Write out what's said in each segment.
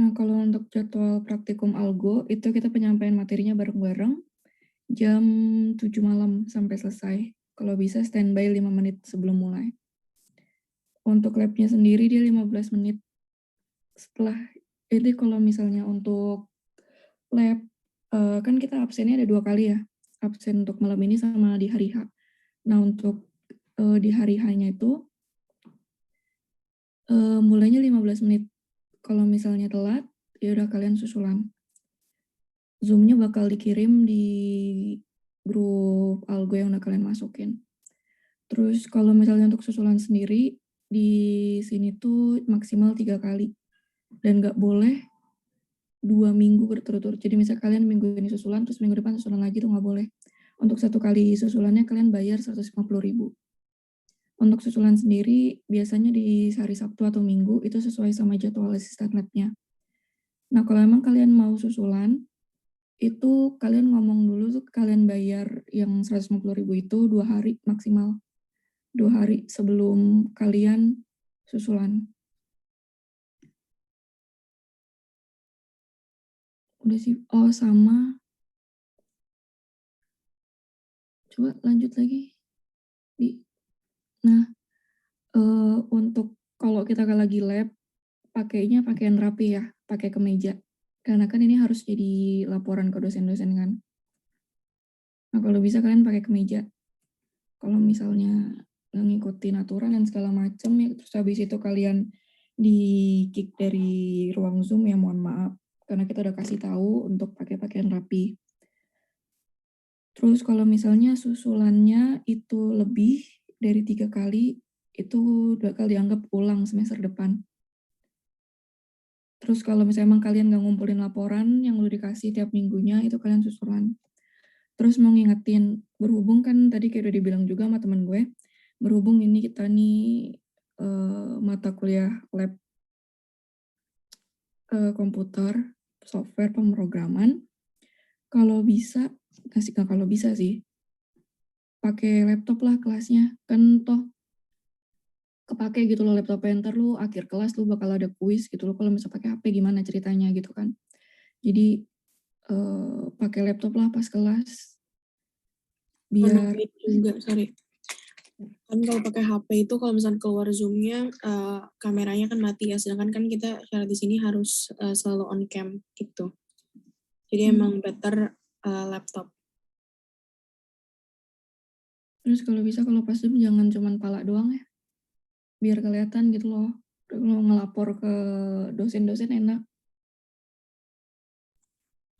Nah, kalau untuk jadwal praktikum algo, itu kita penyampaian materinya bareng-bareng jam 7 malam sampai selesai. Kalau bisa standby 5 menit sebelum mulai. Untuk labnya sendiri dia 15 menit setelah. Jadi kalau misalnya untuk lab, kan kita absennya ada 2 kali ya. Absen untuk malam ini sama di hari H. Nah, untuk di hari H-nya itu mulainya 15 menit. Kalau misalnya telat, ya udah kalian susulan. Zoom-nya bakal dikirim di grup algo yang udah kalian masukin. Terus kalau misalnya untuk susulan sendiri, di sini tuh maksimal 3 kali. Dan nggak boleh 2 minggu berturut-turut. Jadi misal kalian minggu ini susulan, terus minggu depan susulan lagi tuh nggak boleh. Untuk 1 kali susulannya kalian bayar 150.000. Untuk susulan sendiri, biasanya di hari Sabtu atau Minggu, itu sesuai sama jadwal asisten lab-nya. Nah, kalau emang kalian mau susulan, itu kalian ngomong dulu tuh kalian bayar yang 150.000 itu 2 hari maksimal. 2 hari sebelum kalian susulan. Udah sih. Oh, sama. Coba lanjut lagi. Nah, untuk kalau kita lagi lab, pakainya pakaian rapi ya, pakai kemeja. Karena kan ini harus jadi laporan ke dosen-dosen kan. Nah, kalau bisa kalian pakai kemeja. Kalau misalnya nggak ngikutin aturan dan segala macam ya, terus habis itu kalian di-kick dari ruang Zoom ya mohon maaf. Karena kita udah kasih tahu untuk pakai pakaian rapi. Terus kalau misalnya susulannya itu lebih dari 3 kali, itu bakal dianggap ulang semester depan. Terus kalau misalnya emang kalian nggak ngumpulin laporan yang udah dikasih tiap minggunya, itu kalian susulan. Terus mau ngingetin, berhubung kan tadi kayak udah dibilang juga sama temen gue, berhubung ini kita nih mata kuliah lab komputer, software, pemrograman, kalau bisa, kalau bisa sih, pakai laptop lah kelasnya. Kan toh kepake gitu loh laptopnya, ntar lu akhir kelas lu bakal ada kuis gitu loh, kalau misalnya pakai HP gimana ceritanya gitu kan. Jadi pakai laptop lah pas kelas biar juga, sorry. Kan kalau pakai HP itu kalau misalnya keluar Zoom-nya kameranya kan mati ya, sedangkan kan kita syarat di sini harus selalu on cam gitu. Jadi emang better laptop. Terus kalau bisa kalau pas Zoom jangan cuman pala doang ya. Biar kelihatan gitu loh. Kalau ngelapor ke dosen-dosen enak.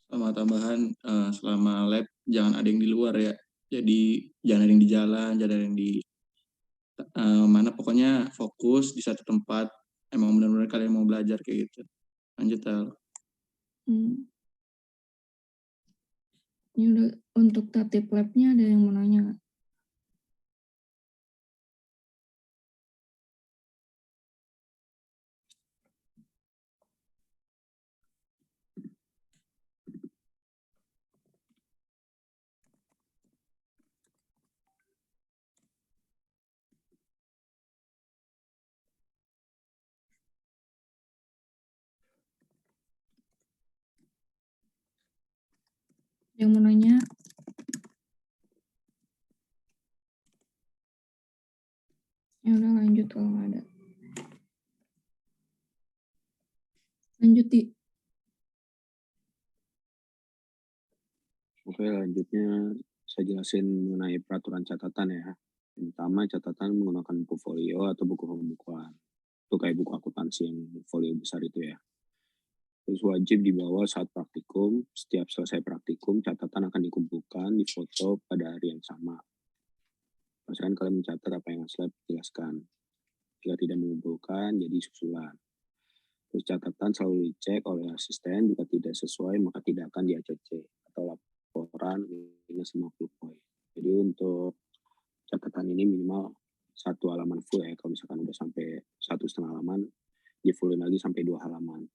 Sama tambahan selama lab jangan ada yang di luar ya. Jadi jangan ada yang di jalan, jangan ada yang di mana, pokoknya fokus di satu tempat. Emang benar-benar kalian mau belajar kayak gitu. Lanjut Tal. Ini udah untuk tatip labnya ada yang mau nanya nggak? Yang mau nanya? Ya udah lanjut kalau nggak ada. Lanjut Di. Oke, lanjutnya saya jelasin mengenai peraturan catatan ya. Yang pertama, catatan menggunakan buku folio atau buku pembukuan. Itu kayak buku akuntansi yang folio besar itu ya. Terus wajib dibawa saat praktikum. Setiap selesai praktikum, catatan akan dikumpulkan, difoto pada hari yang sama. Pastikan kalian mencatat apa yang slide jelaskan. Jika tidak mengumpulkan, jadi susulan. Terus catatan selalu dicek oleh asisten. Jika tidak sesuai, maka tidak akan di-ACC atau laporan minus 50 poin. Jadi untuk catatan ini minimal 1 halaman full ya. Kalau misalkan udah sampai 1,5 halaman, di fullin lagi sampai 2 halaman.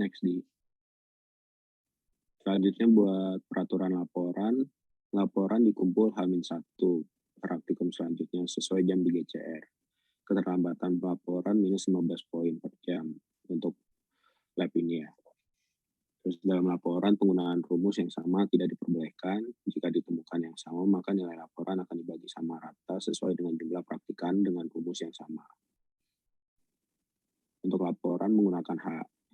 Next di. Selanjutnya buat peraturan laporan dikumpul H-1. Praktikum selanjutnya seterusnya sesuai jam di GCR. Keterlambatan pelaporan minus 15 poin per jam untuk lab ini ya. Terus dalam laporan penggunaan rumus yang sama tidak diperbolehkan. Jika ditemukan yang sama, maka nilai laporan akan dibagi sama rata sesuai dengan jumlah praktikan dengan rumus yang sama. Untuk laporan menggunakan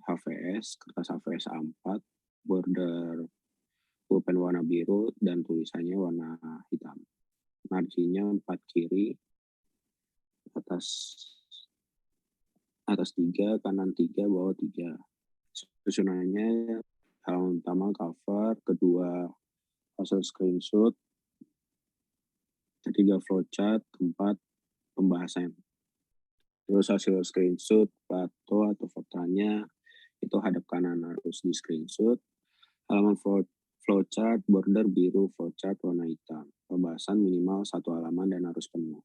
HVS, kertas HVS A4, border pulpen warna biru, dan tulisannya warna hitam. Marginnya 4 kiri, atas 3, kanan 3, bawah 3. Susunannya halaman pertama cover, kedua hasil screenshot, ketiga flowchart, keempat pembahasan. Terus hasil screenshot, foto atau fotonya itu hadap kanan harus di screenshot. Halaman flowchart, border biru, flowchart warna hitam. Pembahasan minimal 1 halaman dan harus penuh.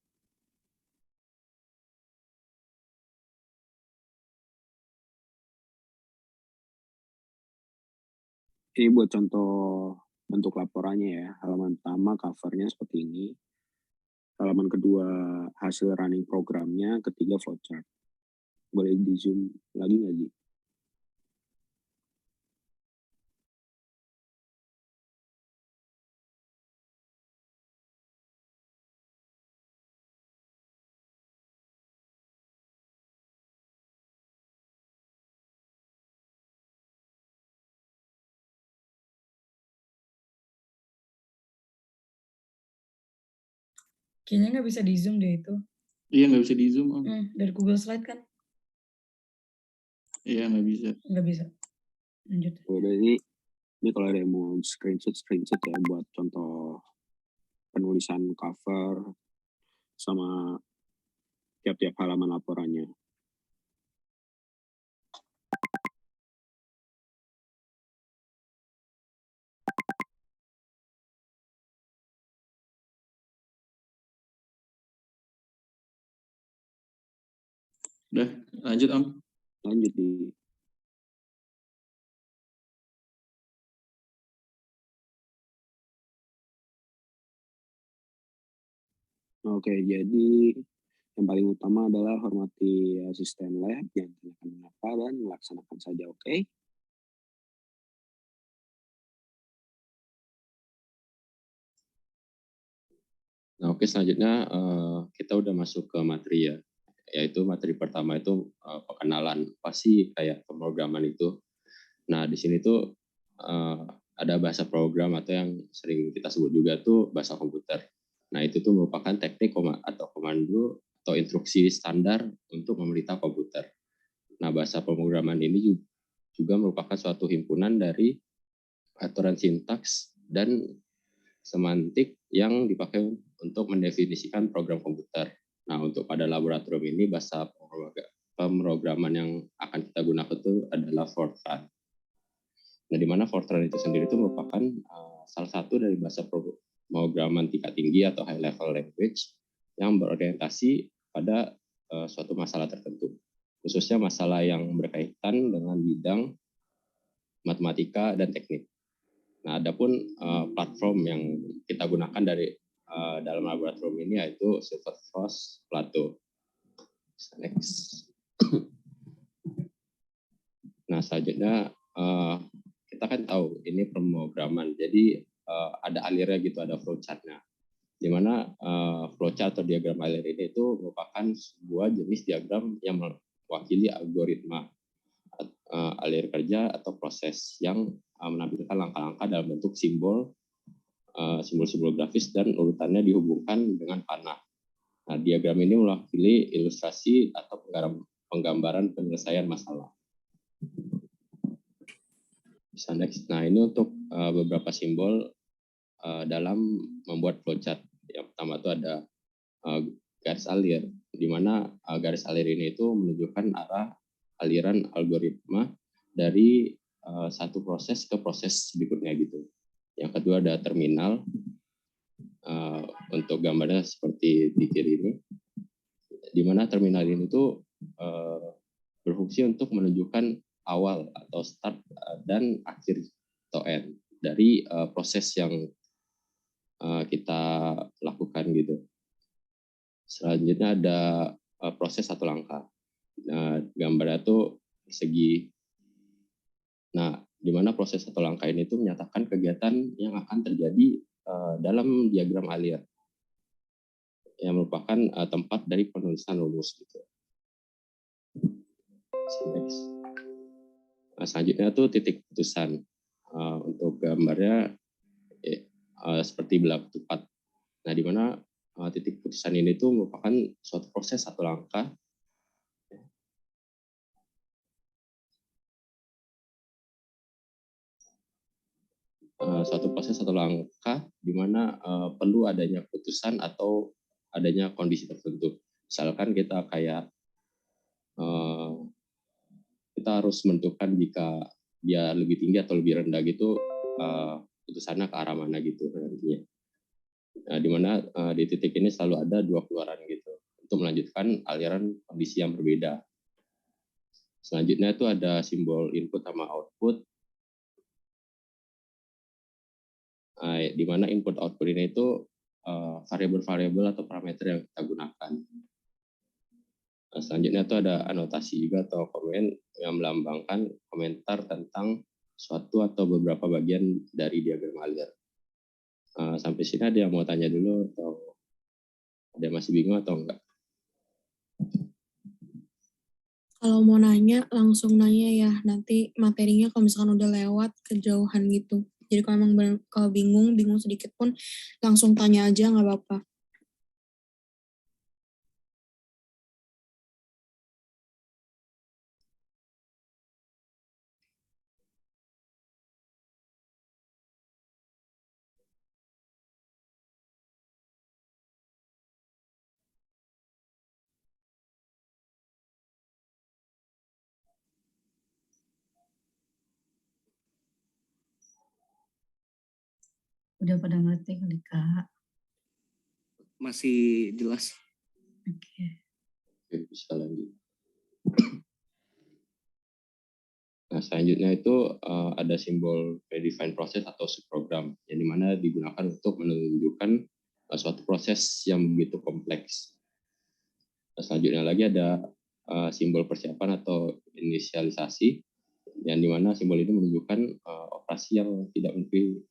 Ini buat contoh bentuk laporannya ya. Halaman pertama covernya seperti ini. Halaman kedua hasil running programnya, ketiga flowchart. Boleh di zoom lagi nggak, Ji? Kayaknya nggak bisa di zoom deh itu. Iya, nggak bisa di zoom, Om. Dari Google Slide kan? Iya, nggak bisa. Nggak bisa. Lanjut. Udah, ini kalau ada yang mau screenshot ya buat contoh penulisan cover sama tiap-tiap halaman laporannya. Udah, lanjut, Om. Lanjut di Oke, jadi yang paling utama adalah hormati asisten lab, jangan tanyakan mengapa, dan melaksanakan saja, oke? Nah, oke, selanjutnya kita udah masuk ke materi ya, yaitu materi pertama itu pengenalan pasti kayak pemrograman itu. Nah, di sini tuh ada bahasa program atau yang sering kita sebut juga tuh bahasa komputer. Nah, itu tuh merupakan teknik atau komando atau instruksi standar untuk memerintah komputer. Nah, bahasa pemrograman ini juga merupakan suatu himpunan dari aturan sintaks dan semantik yang dipakai untuk mendefinisikan program komputer. Nah, untuk pada laboratorium ini bahasa pemrograman yang akan kita gunakan itu adalah Fortran. Nah, di mana Fortran itu sendiri itu merupakan salah satu dari bahasa pemrograman tingkat tinggi atau high level language yang berorientasi pada suatu masalah tertentu, khususnya masalah yang berkaitan dengan bidang matematika dan teknik. Nah, adapun platform yang kita gunakan dari dalam laboratorium ini yaitu Silverfrost Plato. Next. Nah, selanjutnya kita kan tahu ini pemrograman, jadi ada alirnya gitu, ada flowchart-nya. Di mana flowchart atau diagram alir ini itu merupakan sebuah jenis diagram yang mewakili algoritma alir kerja atau proses yang menampilkan langkah-langkah dalam bentuk simbol-simbol grafis dan urutannya dihubungkan dengan panah. Nah, diagram ini mewakili ilustrasi atau penggambaran penyelesaian masalah. Bisa next. Nah, ini untuk beberapa simbol dalam membuat flowchart. Yang pertama itu ada garis alir, di mana garis alir ini itu menunjukkan arah aliran algoritma dari satu proses ke proses berikutnya gitu. Yang kedua ada terminal, untuk gambarnya seperti di kiri ini, di mana terminal ini tuh berfungsi untuk menunjukkan awal atau start dan akhir atau end dari proses yang kita lakukan gitu. Selanjutnya ada proses satu langkah. Nah, gambarnya itu segi. Nah, di mana proses satu langkah ini itu menyatakan kegiatan yang akan terjadi dalam diagram alir, yang merupakan tempat dari penulisan rumus gitu. Next. Nah, selanjutnya itu titik putusan. Untuk gambarnya seperti belah ketupat. Nah, di mana titik putusan ini tuh merupakan suatu proses satu langkah satu langkah di mana perlu adanya putusan atau adanya kondisi tertentu. Misalkan kita kayak kita harus menentukan jika dia lebih tinggi atau lebih rendah gitu, putusannya ke arah mana gitu nantinya. Nah, di mana di titik ini selalu ada dua keluaran gitu untuk melanjutkan aliran kondisi yang berbeda. Selanjutnya itu ada simbol input sama output. Di mana input output ini itu variabel-variabel atau parameter yang kita gunakan. Nah, selanjutnya itu ada anotasi juga atau komen yang melambangkan komentar tentang suatu atau beberapa bagian dari diagram alir. Sampai sini ada yang mau tanya dulu atau ada yang masih bingung atau enggak? Kalau mau nanya, langsung nanya ya. Nanti materinya kalau misalkan udah lewat kejauhan gitu. Jadi kalau emang kalau bingung sedikit pun, langsung tanya aja, nggak apa-apa. Udah pada ngerti kali Kak? Masih jelas. Oke. Oke, bisa lanjut. Nah, selanjutnya itu ada simbol predefined process atau subprogram yang dimana digunakan untuk menunjukkan suatu proses yang begitu kompleks. Nah, selanjutnya lagi ada simbol persiapan atau inisialisasi yang dimana simbol ini menunjukkan operasi yang tidak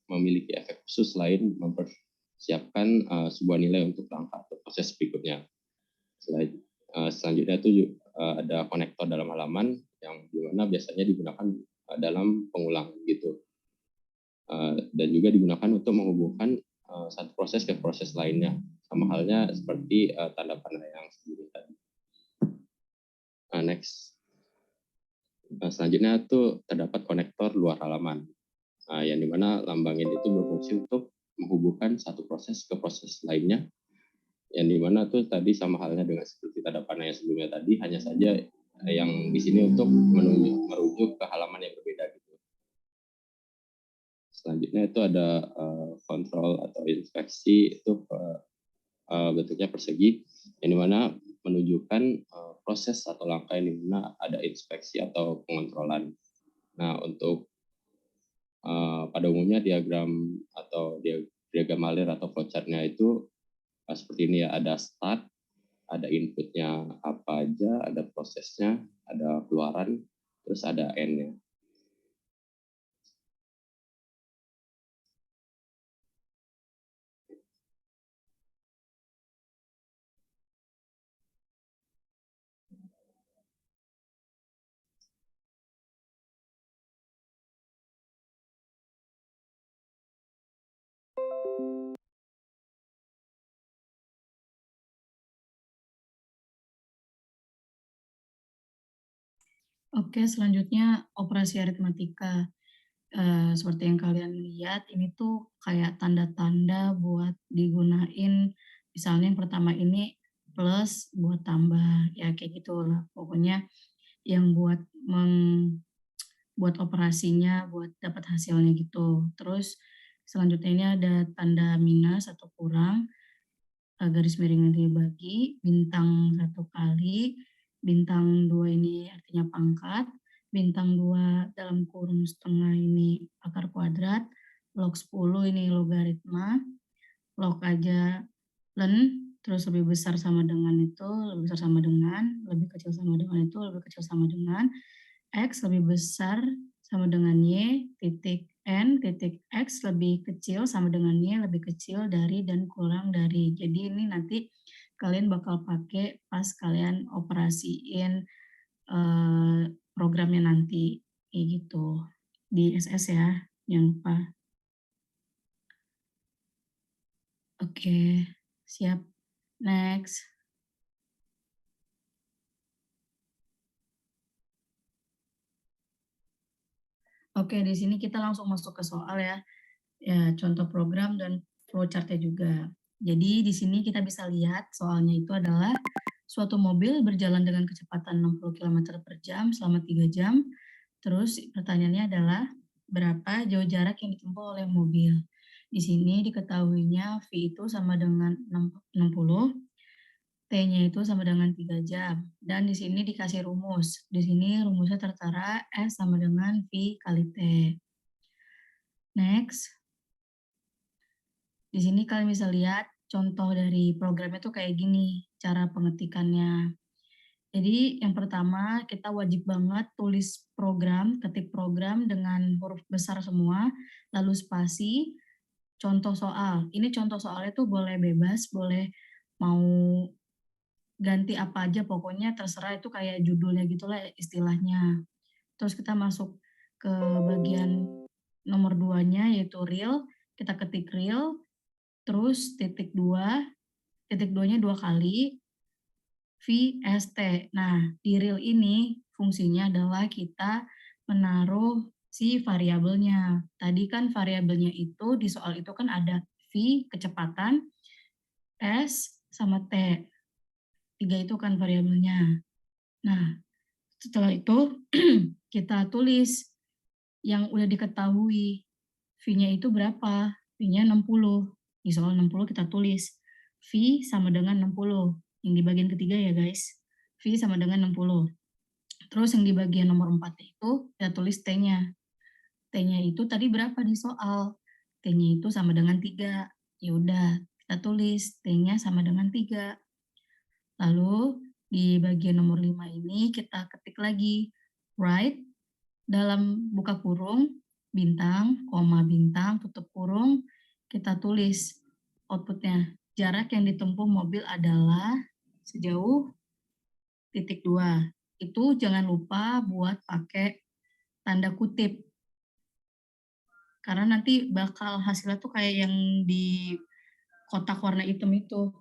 memiliki efek khusus selain mempersiapkan sebuah nilai untuk langkah atau proses berikutnya. Selanjutnya itu ada konektor dalam halaman yang dimana biasanya digunakan dalam pengulang gitu, dan juga digunakan untuk menghubungkan satu proses ke proses lainnya, sama halnya seperti tanda panah yang sebelumnya tadi. Next. Selanjutnya itu terdapat konektor luar halaman, yang dimana lambang ini itu berfungsi untuk menghubungkan satu proses ke proses lainnya, yang dimana tuh tadi sama halnya dengan seperti tanda panah yang sebelumnya tadi, hanya saja yang di sini untuk merujuk ke halaman yang berbeda gitu. Selanjutnya itu ada kontrol atau inspeksi, itu bentuknya persegi, yang dimana menunjukkan proses atau langkah yang dimana ada inspeksi atau pengontrolan. Nah, untuk pada umumnya diagram atau diagram alir atau flowchart-nya itu seperti ini ya, ada start, ada inputnya apa aja, ada prosesnya, ada keluaran, terus ada end-nya. Oke, selanjutnya operasi aritmatika. Seperti yang kalian lihat, ini tuh kayak tanda-tanda buat digunain. Misalnya yang pertama ini plus buat tambah, ya kayak gitu lah. Pokoknya yang buat buat operasinya, buat dapat hasilnya gitu. Terus selanjutnya ini ada tanda minus atau kurang, garis miringnya dibagi, bintang 1 kali, bintang 2 ini artinya pangkat, bintang 2 dalam kurung setengah ini akar kuadrat, log 10 ini logaritma, log aja len, terus lebih besar sama dengan itu, lebih besar sama dengan, lebih kecil sama dengan itu, lebih kecil sama dengan, X lebih besar sama dengan Y, titik N, titik X lebih kecil sama dengan Y, lebih kecil dari dan kurang dari. Jadi ini nanti kalian bakal pakai pas kalian operasiin programnya nanti, kayak gitu. Di SS ya, jangan lupa. Oke, siap. Next. Oke, di sini kita langsung masuk ke soal ya. Ya, contoh program dan flowchart-nya juga. Jadi di sini kita bisa lihat soalnya itu adalah suatu mobil berjalan dengan kecepatan 60 km per jam selama 3 jam. Terus pertanyaannya adalah berapa jauh jarak yang ditempuh oleh mobil. Di sini diketahuinya V itu sama dengan 60, T-nya itu sama dengan 3 jam. Dan di sini dikasih rumus. Di sini rumusnya tertera S sama dengan V kali T. Next. Di sini kalian bisa lihat contoh dari programnya tuh kayak gini, cara pengetikannya. Jadi yang pertama kita wajib banget tulis program, ketik program dengan huruf besar semua, lalu spasi, contoh soal. Ini contoh soalnya tuh boleh bebas, boleh mau ganti apa aja, pokoknya terserah, itu kayak judulnya gitulah istilahnya. Terus kita masuk ke bagian nomor 2-nya yaitu real, kita ketik real, terus titik 2-nya 2 kali, VST. Nah, di real ini fungsinya adalah kita menaruh si variabelnya. Tadi kan variabelnya itu di soal itu kan ada V, kecepatan, S, sama T. 3 itu kan variabelnya. Nah, setelah itu kita tulis yang udah diketahui. V-nya itu berapa? V-nya 60. Di soal 60 kita tulis V sama dengan 60. Yang di bagian ketiga ya guys. V sama dengan 60. Terus yang di bagian nomor 4 itu kita tulis T-nya. T-nya itu tadi berapa di soal? T-nya itu sama dengan 3. Ya udah, kita tulis T-nya sama dengan 3. Lalu di bagian nomor 5 ini kita ketik lagi write dalam buka kurung bintang, koma bintang, tutup kurung, kita tulis outputnya. Jarak yang ditempuh mobil adalah sejauh titik 2. Itu jangan lupa buat pakai tanda kutip. Karena nanti bakal hasilnya tuh kayak yang di kotak warna hitam itu.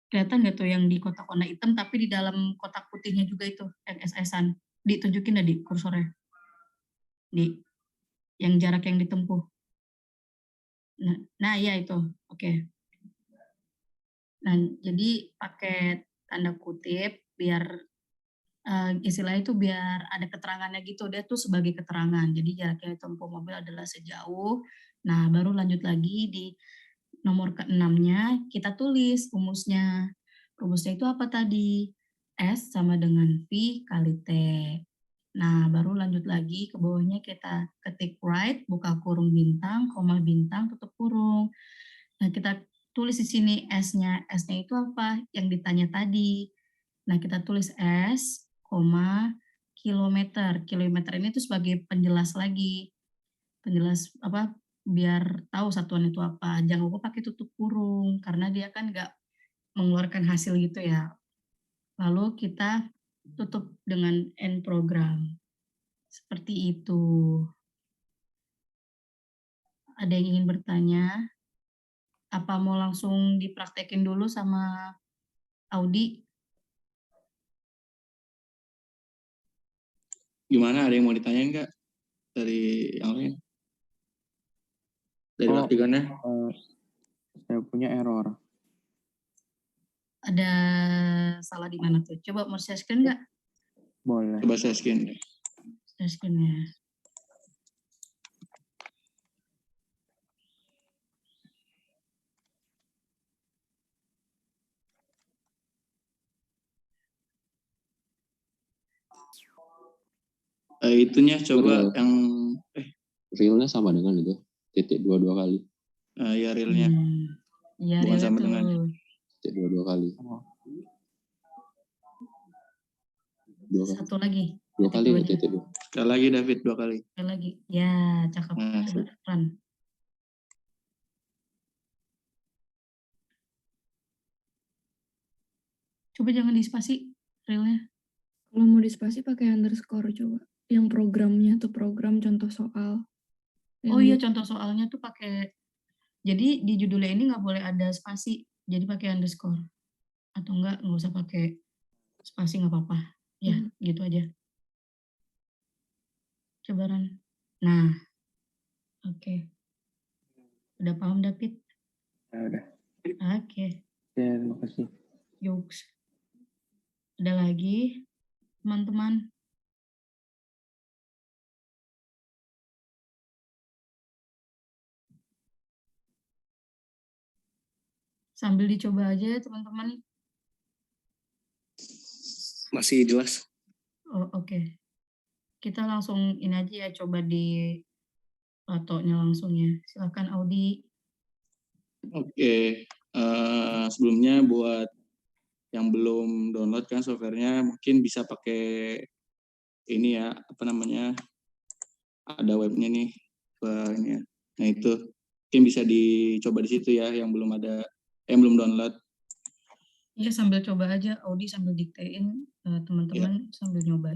Kelihatan nggak tuh yang di kotak warna hitam, tapi di dalam kotak putihnya juga itu, yang SS-an. Ditunjukin nggak di kursornya? Yang jarak yang ditempuh. Nah ya itu, oke. Nah, jadi pakai tanda kutip biar istilahnya itu biar ada keterangannya gitu. Dia tuh sebagai keterangan. Jadi jarak yang ditempuh mobil adalah sejauh. Nah, baru lanjut lagi di nomor ke-6-nya kita tulis rumusnya. Rumusnya itu apa tadi? S sama dengan V kali T. Nah, baru lanjut lagi ke bawahnya kita ketik write, buka kurung bintang, koma bintang, tutup kurung. Nah, kita tulis di sini S-nya. S-nya itu apa? Yang ditanya tadi. Nah, kita tulis S, kilometer. Kilometer ini tuh sebagai penjelas lagi. Penjelas apa? Biar tahu satuan itu apa. Jangan lupa pakai tutup kurung karena dia kan nggak mengeluarkan hasil gitu ya. Lalu kita tutup dengan end program. Seperti itu. Ada yang ingin bertanya? Apa mau langsung dipraktekin dulu sama Audi? Gimana, ada yang mau ditanyain nggak dari yang lain? Dari praktikannya? Saya punya error. Ada salah di mana tuh? Coba mau share screen nggak? Boleh. Coba saya scan. Share screen ya. Itunya coba Betul. yang Realnya sama dengan itu, titik 2 kali. ya realnya. Iya, Bukan relate sama dengan tuh. Jadi dua kali. Oh, Dua kali. Satu lagi. Dua Titik kali dua ya, aja. titik dua. sekali lagi David 2 kali. Sekali lagi. Ya, cakep. Nah, Coba, Ran. Coba jangan dispasi realnya. Kalau mau dispasi pakai underscore coba. Yang programnya tuh program contoh soal. Oh Yang iya, di- contoh soalnya tuh pakai. Jadi di judulnya ini nggak boleh ada spasi. Jadi pakai underscore. Atau nggak usah pakai spasi, nggak apa-apa. Ya, gitu aja. Coba Ran. Nah, oke. Udah paham David? ya udah. Oke. Ya, terima kasih. Jokes. Ada lagi, teman-teman? Sambil dicoba aja ya, teman-teman. Masih jelas. Oh, oke. Kita langsung ini aja ya, coba di platonya langsung ya. Silakan Audi. Oke, sebelumnya buat yang belum download kan softwarenya mungkin bisa pakai ini ya, apa namanya, ada webnya nih, ini ya. Nah itu mungkin bisa dicoba di situ ya, yang belum ada, yang belum download. Ya, sambil coba aja, Audi sambil diktein, teman-teman sambil nyobain.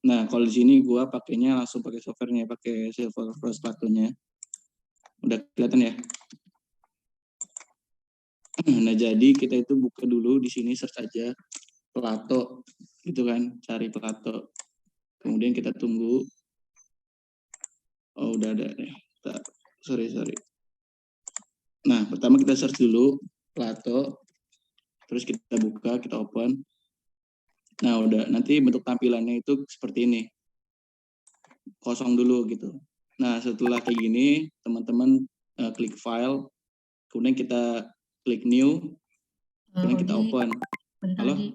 Nah kalau di sini gua pakainya langsung pakai softwarenya, pakai Silverfrost Platonya. Udah kelihatan ya? Nah jadi kita itu buka dulu di sini, search aja Plato gitu kan, cari Plato. Kemudian kita tunggu. Oh udah ada nih. Sorry. Nah pertama kita search dulu Plato, terus kita buka, kita open. Nah udah, nanti bentuk tampilannya itu seperti ini, kosong dulu gitu. Nah setelah kayak gini teman-teman klik file, kemudian kita klik new, kemudian kita Audi, open. bentar Halo? Di.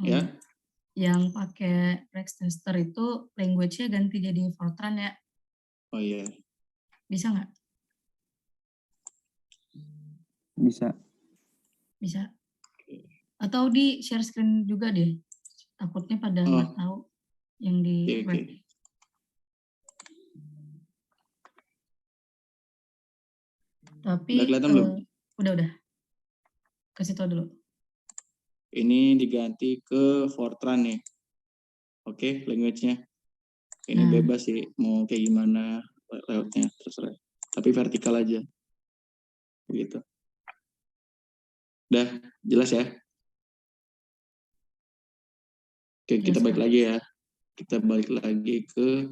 Ya? Yang pakai Rex Tester itu language-nya ganti jadi Fortran ya. Oh iya. Bisa nggak? Bisa. Bisa. Atau di share screen juga deh. Takutnya pada nggak tahu yang di Oke. Tapi Udah kelihatan belum? Udah. Kasih tau dulu. Ini diganti ke Fortran nih. Oke, language-nya. Ini bebas sih, mau kayak gimana layoutnya, terserah. Tapi vertikal aja. Begitu. Udah, jelas ya? Oke, kita balik lagi ya. Kita balik lagi ke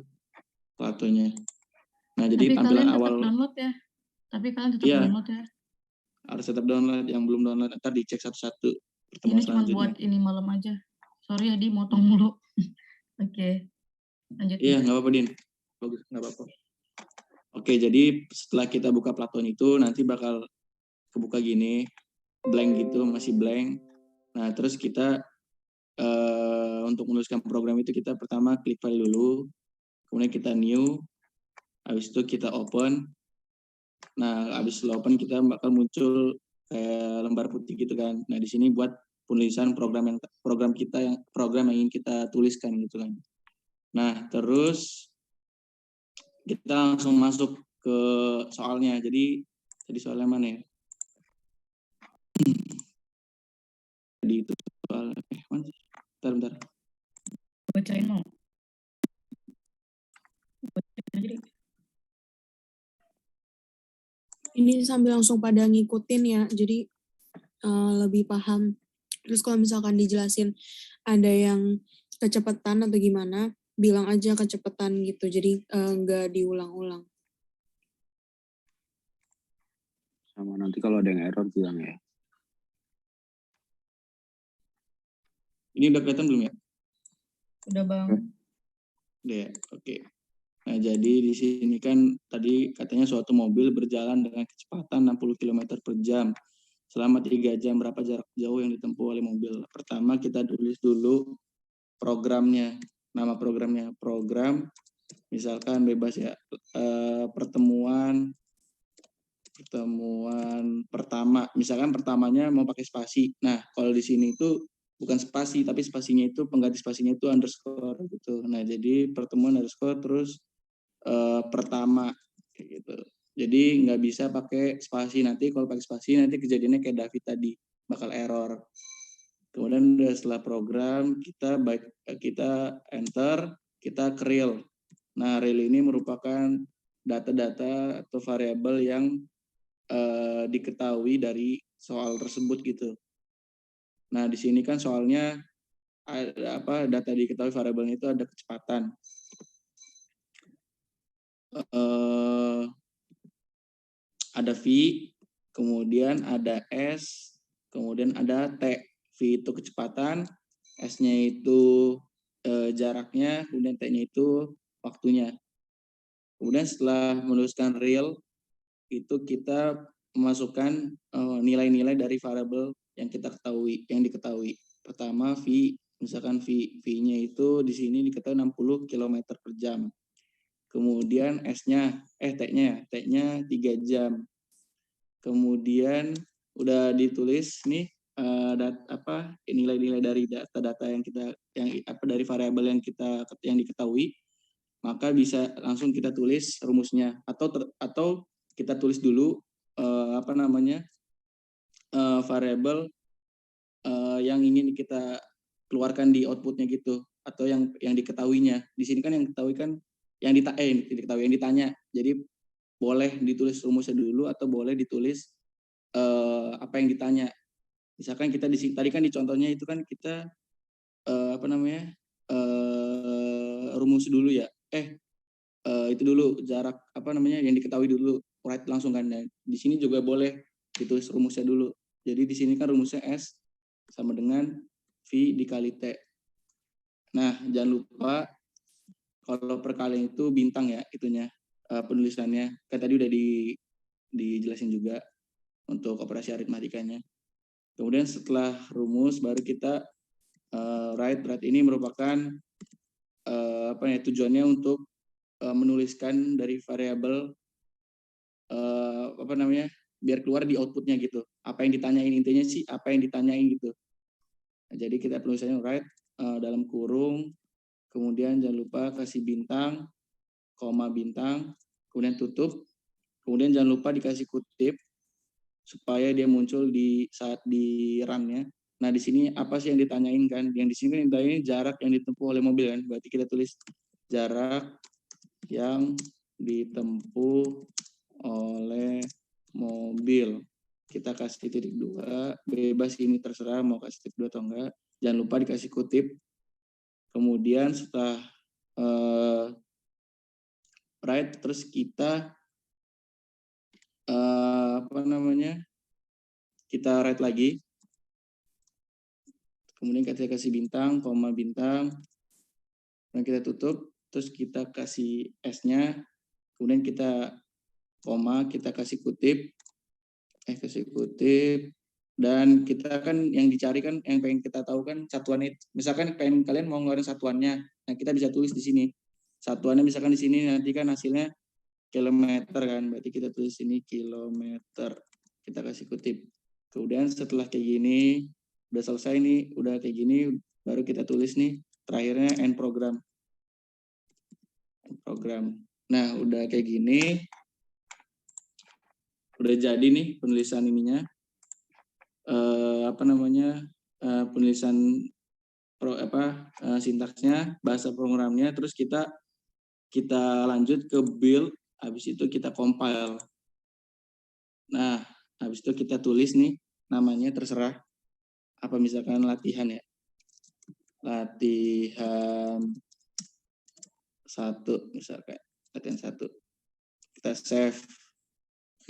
Platonya. Nah, jadi tapi tampilan kalian awal. Tetap download ya. Tapi kalian tetap download ya. Harus tetap download. Yang belum download, ntar dicek satu-satu. Ini cuma buat ini malam aja. Sorry ya, Di, motong mulu. Oke. Lanjut. Iya, nggak apa-apa, Din. Bagus, nggak apa-apa. Oke, jadi setelah kita buka Platon itu, nanti bakal kebuka gini, blank gitu, masih blank. Nah, terus kita untuk menuliskan program itu kita pertama klik file dulu, kemudian kita new, habis itu kita open. Nah, habis open kita bakal muncul kayak lembar putih gitu kan. Nah, di sini buat penulisan program yang ingin kita tuliskan gitu kan. Nah, terus kita langsung masuk ke soalnya. Jadi soalnya mana ya? Jadi itu soalnya. Mana sih? Bentar. Bacain mau. Bacain aja deh. Ini sambil langsung pada ngikutin ya, jadi lebih paham. Terus kalau misalkan dijelasin ada yang kecepatan atau gimana, bilang aja kecepatan gitu, jadi nggak diulang-ulang. Sama nanti kalau ada yang error bilang ya. Ini udah kelihatan belum ya? Udah Bang. Udah ya, oke. Nah, jadi di sini kan tadi katanya suatu mobil berjalan dengan kecepatan 60 km per jam selama 3 jam. Berapa jarak jauh yang ditempuh oleh mobil? Pertama kita tulis dulu programnya, nama programnya. Program, misalkan bebas ya, pertemuan pertemuan pertama, misalkan pertamanya mau pakai spasi. Nah, kalau di sini itu bukan spasi, tapi spasinya itu pengganti spasinya itu underscore gitu. Nah, jadi pertemuan underscore terus pertama kayak gitu. Jadi nggak bisa pakai spasi, nanti kalau pakai spasi nanti kejadiannya kayak David tadi, bakal error. Kemudian setelah program kita enter, kita ke real. Nah, real ini merupakan data-data atau variabel yang diketahui dari soal tersebut gitu. Nah, di sini kan soalnya ada data diketahui variabelnya itu ada kecepatan. Ada V, kemudian ada S, kemudian ada T. V itu kecepatan, S-nya itu jaraknya, kemudian T-nya itu waktunya. Kemudian setelah menuliskan real, itu kita memasukkan nilai-nilai dari variabel yang diketahui. Pertama V, misalkan V-nya itu di sini diketahui 60 km per jam. Kemudian T-nya 3 jam. Kemudian udah ditulis nih nilai-nilai dari data-data dari variabel yang diketahui, maka bisa langsung kita tulis rumusnya atau kita tulis dulu variabel yang ingin kita keluarkan di outputnya gitu, atau yang diketahuinya. Di sini kan yang diketahui kan yang ditanya. Jadi boleh ditulis rumusnya dulu atau boleh ditulis apa yang ditanya. Misalkan kita tadi kan di contohnya itu kan kita rumus dulu ya. Itu dulu jarak yang diketahui dulu, write langsung kan. Dan di sini juga boleh ditulis rumusnya dulu. Jadi di sini kan rumusnya S sama dengan V dikali T. Nah, jangan lupa kalau perkalian itu bintang ya itunya penulisannya. Kan tadi udah dijelasin juga untuk operasi aritmatikanya. Kemudian setelah rumus baru kita write ini merupakan tujuannya untuk menuliskan dari variabel biar keluar di outputnya gitu. Apa yang ditanyain, intinya sih apa yang ditanyain gitu. Nah, jadi kita penulisannya write dalam kurung, kemudian jangan lupa kasih bintang, koma bintang, kemudian tutup, kemudian jangan lupa dikasih kutip supaya dia muncul di saat di run-nya. Nah, di sini apa sih yang ditanyain kan? Yang di sini kan yang ditanyain jarak yang ditempuh oleh mobil kan. Berarti kita tulis jarak yang ditempuh oleh mobil. Kita kasih titik 2, bebas ini terserah mau kasih titik 2 atau enggak. Jangan lupa dikasih kutip. Kemudian setelah write terus kita kita write lagi. Kemudian kita kasih bintang, koma bintang, dan kita tutup, terus kita kasih S-nya, kemudian kita koma, kita kasih kutip, dan kita kan yang dicari kan, yang pengen kita tahu kan satuannya, misalkan pengen kalian mau ngeluarin satuannya, nah kita bisa tulis di sini, satuannya misalkan di sini nanti kan hasilnya kilometer kan, berarti kita tulis ini kilometer, kita kasih kutip. Kemudian setelah kayak gini, udah selesai nih, udah kayak gini, baru kita tulis nih, terakhirnya end program. Nah, udah kayak gini, udah jadi nih penulisan ininya, penulisan sintaksnya, bahasa programnya, terus kita lanjut ke build, habis itu kita compile. Nah, habis itu kita tulis nih, namanya terserah, apa misalkan latihan ya, latihan 1 misalkan, latihan 1, kita save.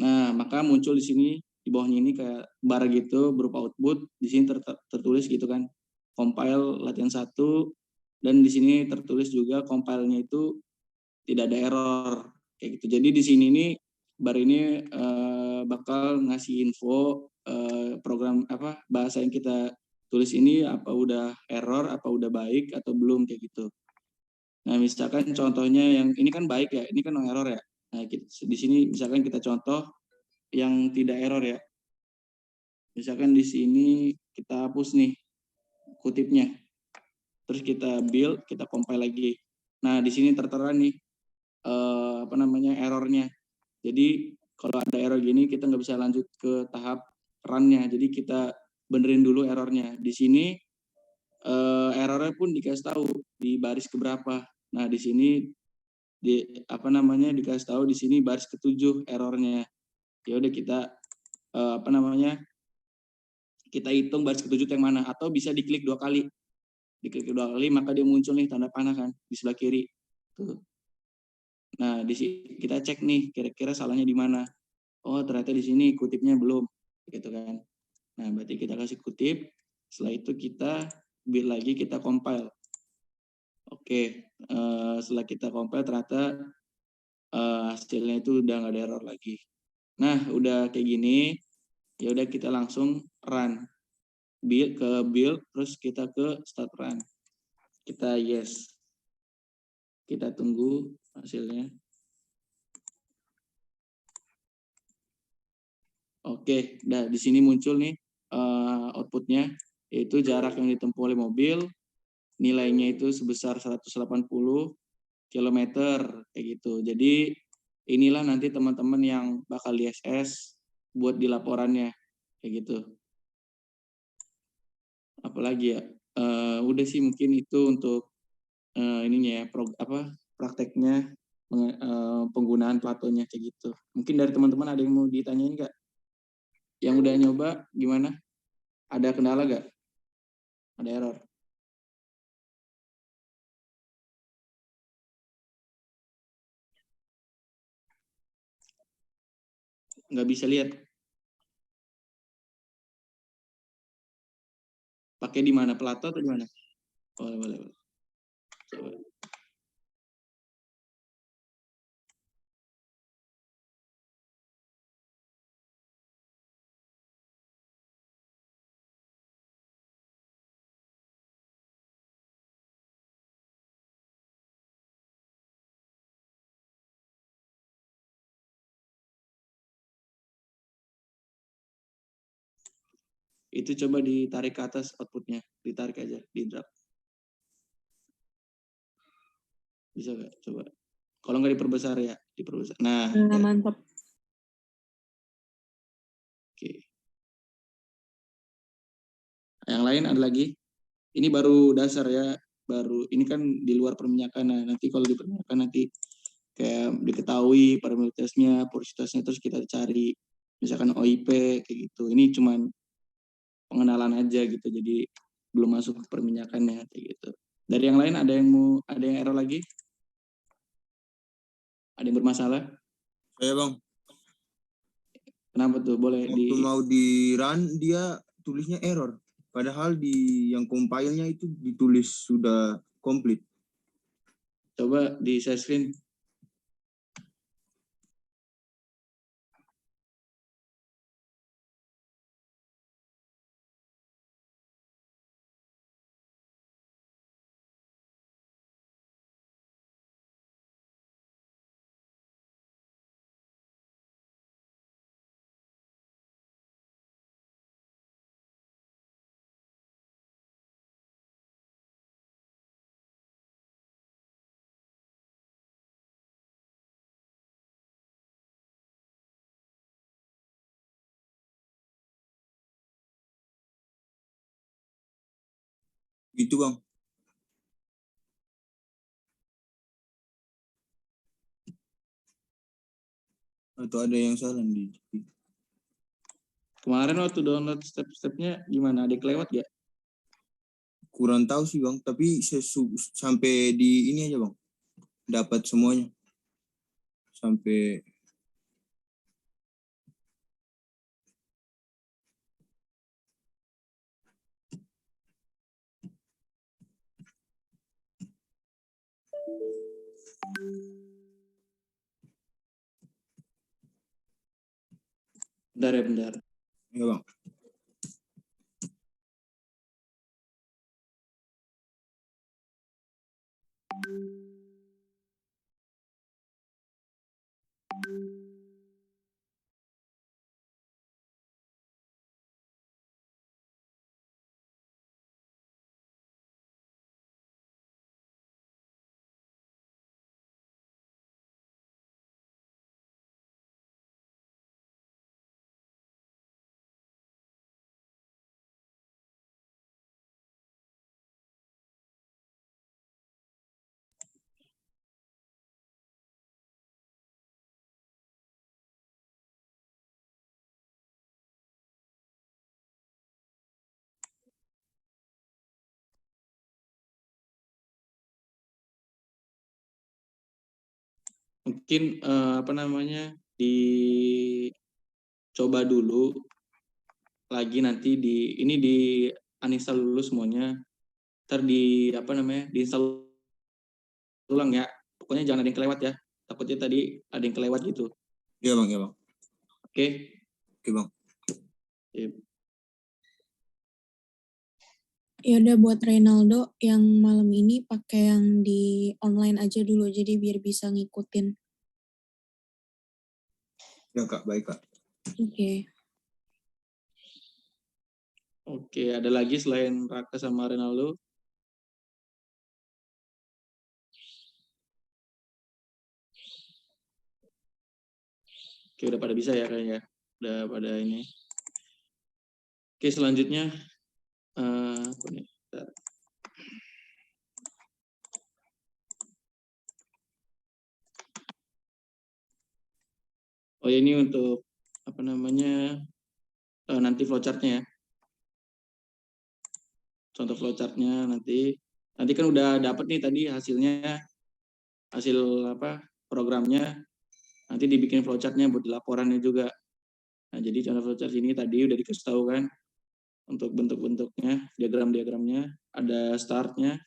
Nah, maka muncul di sini di bawahnya ini kayak bar gitu berupa output, di sini tertulis gitu kan, compile latihan 1, dan di sini tertulis juga compile-nya itu tidak ada error kayak gitu. Jadi di sini nih bar ini bakal ngasih info program bahasa yang kita tulis ini apa udah error, apa udah baik atau belum kayak gitu. Nah, misalkan contohnya yang ini kan baik ya, ini kan error ya. Nah, di sini misalkan kita contoh yang tidak error ya. Misalkan di sini kita hapus nih kutipnya. Terus kita build, kita compile lagi. Nah, di sini tertera nih errornya. Jadi kalau ada error gini kita nggak bisa lanjut ke tahap run-nya. Jadi kita benerin dulu errornya. Di sini errornya pun dikasih tahu di baris keberapa. Nah, di sini dikasih tahu di sini baris ke-7 errornya. Ya udah kita kita hitung baris ke-7 yang mana, atau bisa diklik 2 kali. Diklik 2 kali maka dia muncul nih tanda panah kan di sebelah kiri. Tuh. Nah, di sini kita cek nih kira-kira salahnya di mana. Oh, ternyata di sini kutipnya belum gitu kan. Nah, berarti kita kasih kutip, setelah itu kita build lagi, kita compile. Oke, setelah kita compile ternyata hasilnya itu udah nggak ada error lagi. Nah, udah kayak gini, ya udah kita langsung run. Build, terus kita ke start run. Kita yes. Kita tunggu hasilnya. Oke, nah di sini muncul nih outputnya, yaitu jarak yang ditempuh oleh mobil, nilainya itu sebesar 180 km kayak gitu. Jadi inilah nanti teman-teman yang bakal di SS buat di laporannya kayak gitu. Apalagi ya, udah sih mungkin itu untuk ininya ya, prakteknya penggunaan Platonya kayak gitu. Mungkin dari teman-teman ada yang mau ditanyain nggak? Yang udah nyoba gimana? Ada kendala nggak? Ada error? Nggak bisa lihat? Pakai di mana? Plato atau di mana? Boleh. Coba. Itu coba ditarik ke atas outputnya, ditarik aja, di drag. Bisa nggak? Coba. Kalau nggak diperbesar ya, diperbesar. Nah, mantap. Oke. Yang lain ada lagi? Ini baru dasar ya, ini kan di luar perminyakan. Nah, nanti kalau di perminyakan nanti kayak diketahui parametersnya, porositasnya, terus kita cari misalkan OIP kayak gitu. Ini cuman pengenalan aja gitu, jadi belum masuk ke perminyakannya kayak gitu. Dari yang lain ada yang error lagi? Ada yang bermasalah? Saya bang, Kenapa tuh? Boleh waktu mau di run dia tulisnya error. Padahal di yang compile-nya itu ditulis sudah komplit. Coba di share screen. Itu bang. Atau ada yang salah di Kemarin waktu download step-stepnya gimana? Ada kelewat gak? kurang tahu sih bang, tapi sampai di ini aja bang, dapat semuanya sampai Bentar. ya bang. mungkin dicoba dulu lagi nanti di uninstall dulu semuanya, ntar diinstal ulang ya, pokoknya jangan ada yang kelewat ya, takutnya tadi ada yang kelewat gitu. Iya bang, iya bang. Oke. Oke bang. Ya udah buat Reynaldo yang malam ini pakai yang di online aja dulu, jadi biar bisa ngikutin. Ya kak, baik kak. Oke. Oke, ada lagi selain Raka sama Renaldo? Oke, udah pada bisa ya kayaknya. Udah pada ini. Oke, selanjutnya apa nih? Bentar. Oh, ini untuk nanti flowchart-nya ya. Contoh flowchart-nya nanti kan udah dapet nih tadi hasil programnya, nanti dibikin flowchart-nya buat laporannya juga. Nah, jadi contoh flowchart ini tadi udah dikasih tahu kan untuk bentuk-bentuknya, diagram-diagramnya, ada start-nya,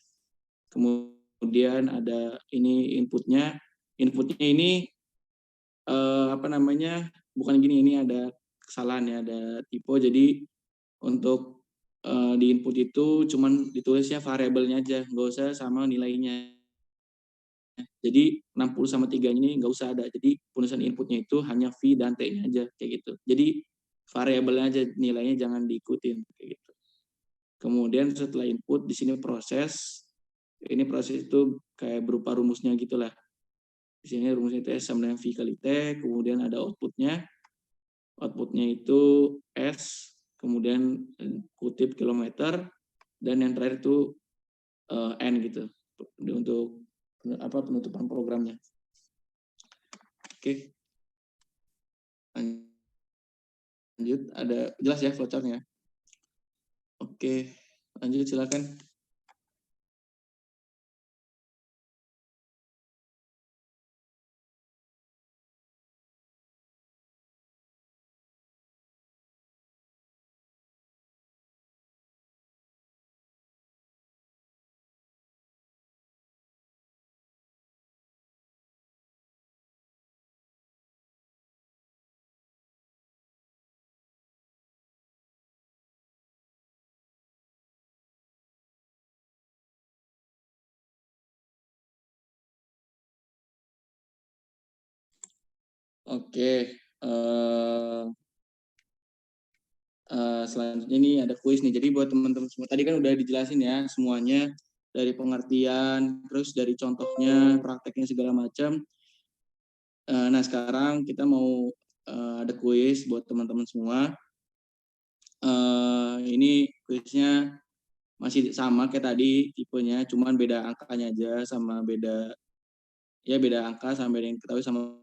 kemudian ada ini inputnya. Inputnya ini bukan gini, ini ada kesalahan ya, ada typo. Jadi untuk di input itu cuman ditulisnya variabelnya aja, nggak usah sama nilainya. Jadi 60 sama 3 ini nggak usah ada. Jadi penulisan inputnya itu hanya V dan T-nya aja kayak gitu. Jadi variabelnya aja, nilainya jangan diikutin kayak gitu. Kemudian setelah input di sini proses. Ini proses itu kayak berupa rumusnya gitulah. Di sini rumusnya itu S sama dengan V kali T, kemudian ada outputnya. Outputnya itu S, kemudian kutip kilometer, dan yang terakhir itu N gitu untuk penutupan programnya. Oke. Lanjut, ada jelas ya flowchart-nya? Oke, lanjut silakan. Oke, selanjutnya ini ada kuis nih. Jadi buat teman-teman semua, tadi kan udah dijelasin ya semuanya, dari pengertian, terus dari contohnya, prakteknya segala macam. Nah sekarang kita mau ada kuis buat teman-teman semua. Ini kuisnya masih sama kayak tadi tipenya, cuman beda angkanya aja, sama beda angka, sama beda yang ketahui sama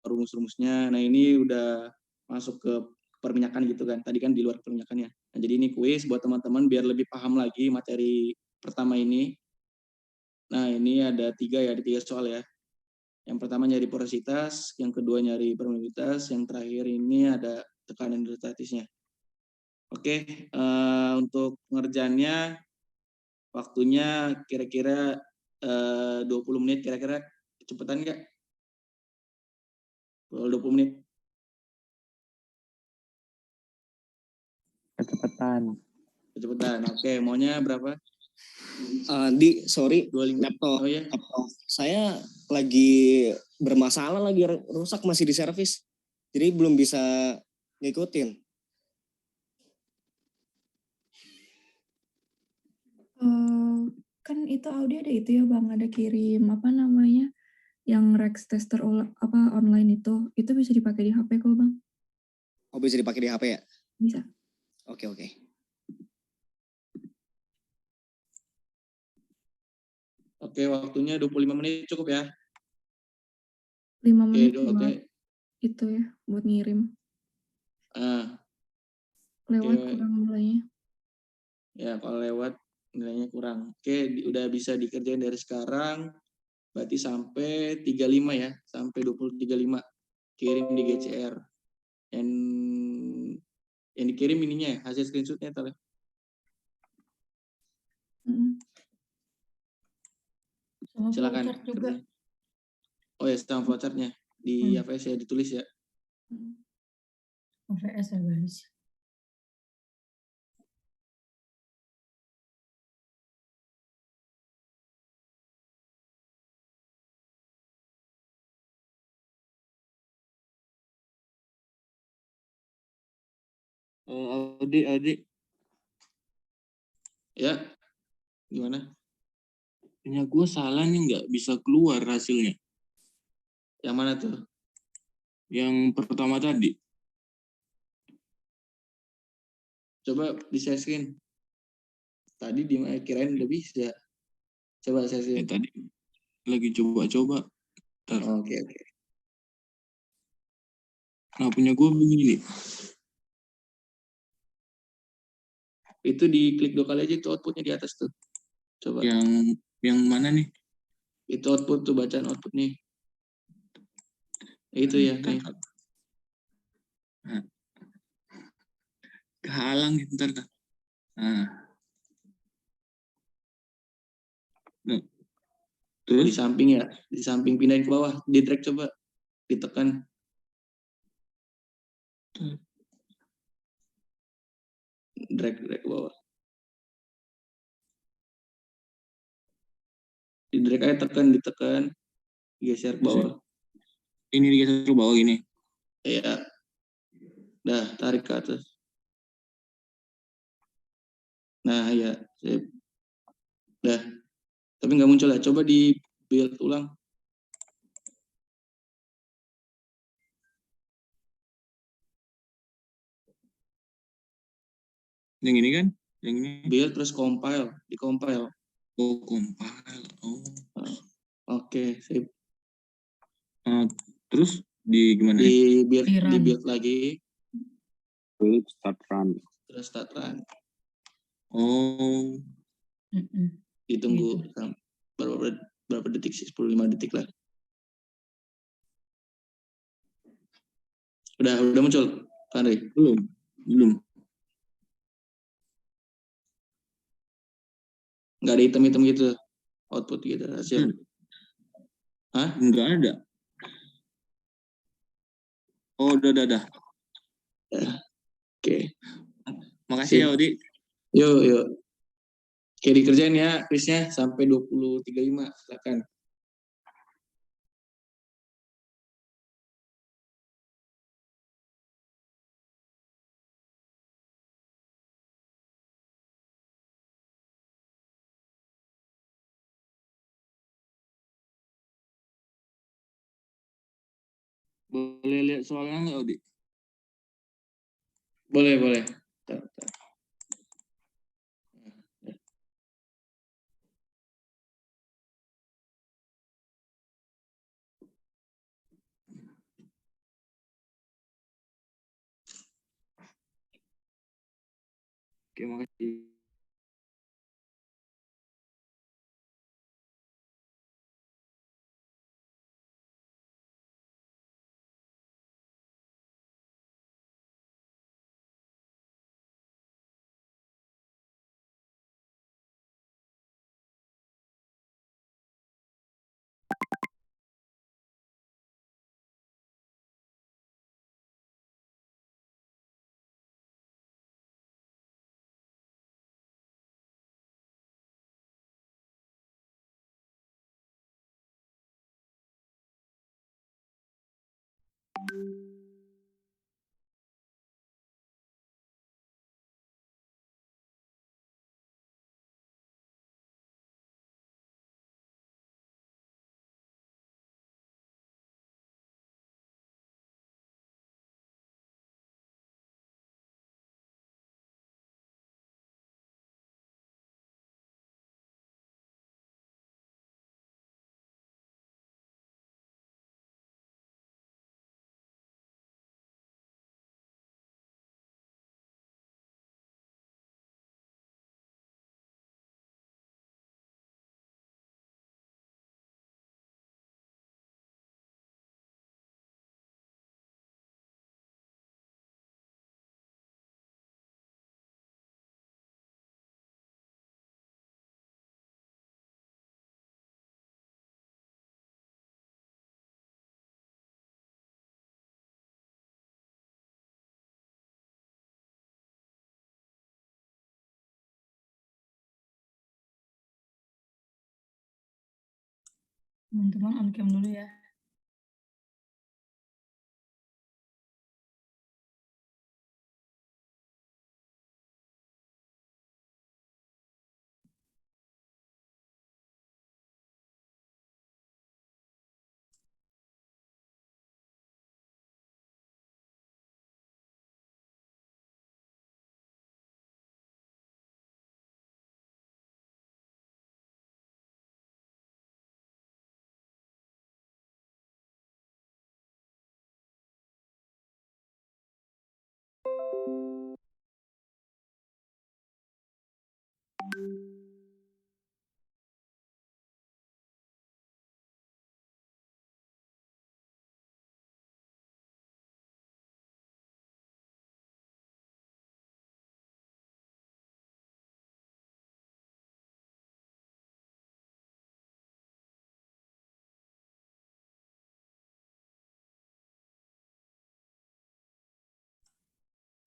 rumus-rumusnya. Nah ini udah masuk ke perminyakan gitu kan. Tadi kan di luar perminyakannya. Nah jadi ini kuis buat teman-teman biar lebih paham lagi materi pertama ini. Nah ini ada 3 soal ya. Yang pertama nyari porositas, yang kedua nyari permeabilitas, yang terakhir ini ada tekanan hidrostatisnya. Oke, untuk pengerjaannya waktunya kira-kira 20 menit, kira-kira kecepatan nggak? Kalau 20 menit. Kecepatan. Oke, maunya berapa? Sorry, 25. laptop. Oh ya. Laptop saya lagi bermasalah, lagi rusak, masih di servis. Jadi belum bisa ngikutin. Kan itu Audi ada itu ya Bang, ada kirim yang Rex tester online itu bisa dipakai di HP kok Bang. Oh, bisa dipakai di HP ya? Bisa. Oke. Oke, waktunya 25 menit cukup ya? 5 menit Oke. Itu ya, buat ngirim. Lewat kurang nilainya. Ya, kalau lewat nilainya kurang. Oke, udah bisa dikerjain dari sekarang. Berarti sampai 35 ya, sampai 2035 kirim di GCR. Yang dikirim ininya ya, hasil screenshotnya Tal ya? Sama Silakan. flowchart juga. Oh ya, sama flowchartnya di apa ya, ditulis ya. OVS ya guys. Adik. Ya, gimana? Punya gue salah nih nggak bisa keluar hasilnya. Yang mana tuh? Yang pertama tadi. Coba di-share screen. Tadi kirain udah bisa. Coba share screen. Tadi lagi coba-coba. Oke. Nah, punya gue begini. Itu diklik 2 kali aja, itu outputnya di atas tuh. Coba. Yang mana nih? Itu output tuh, bacaan output nih. Itu ya nih. Nah. Kehalang ntar. Nah. Terus? Di samping ya, di samping pindahin ke bawah, di drag coba, ditekan. Drag ke bawah. Di drag aja, ditekan, geser ke bawah. Ini digeser ke bawah gini? Iya. Dah, tarik ke atas. Nah, ya. Dah. Tapi nggak muncul ya. Coba di build ulang. Yang ini kan? Yang ini? Build terus compile. Di compile. Oh, compile. Oh. Oke, sip. Terus di gimana? Di build lagi. Build start run. Terus start run. Oh. Ditunggu berapa detik sih? 15 detik lah. Udah muncul, Andre? Belum. Nggak ada hitam-hitam gitu, output gitu, hasil. Hah? Nggak ada. Oh, udah. Oke. Makasih ya, Odi. Yuk. Oke, dikerjain ya, Krisnya sampai 2035, silakan. Boleh lihat soalnya nggak, Odi? Boleh. Oke, makasih. Teman-teman on cam dulu ya.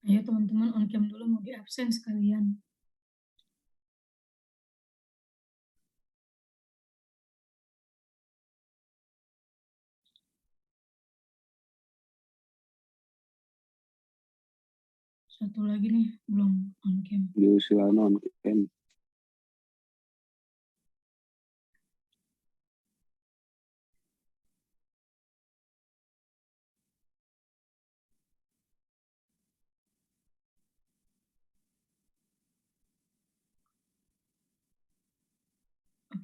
Ayo teman-teman on cam dulu, mau di absen sekalian. Satu lagi nih, belum on cam. Diusilan on cam.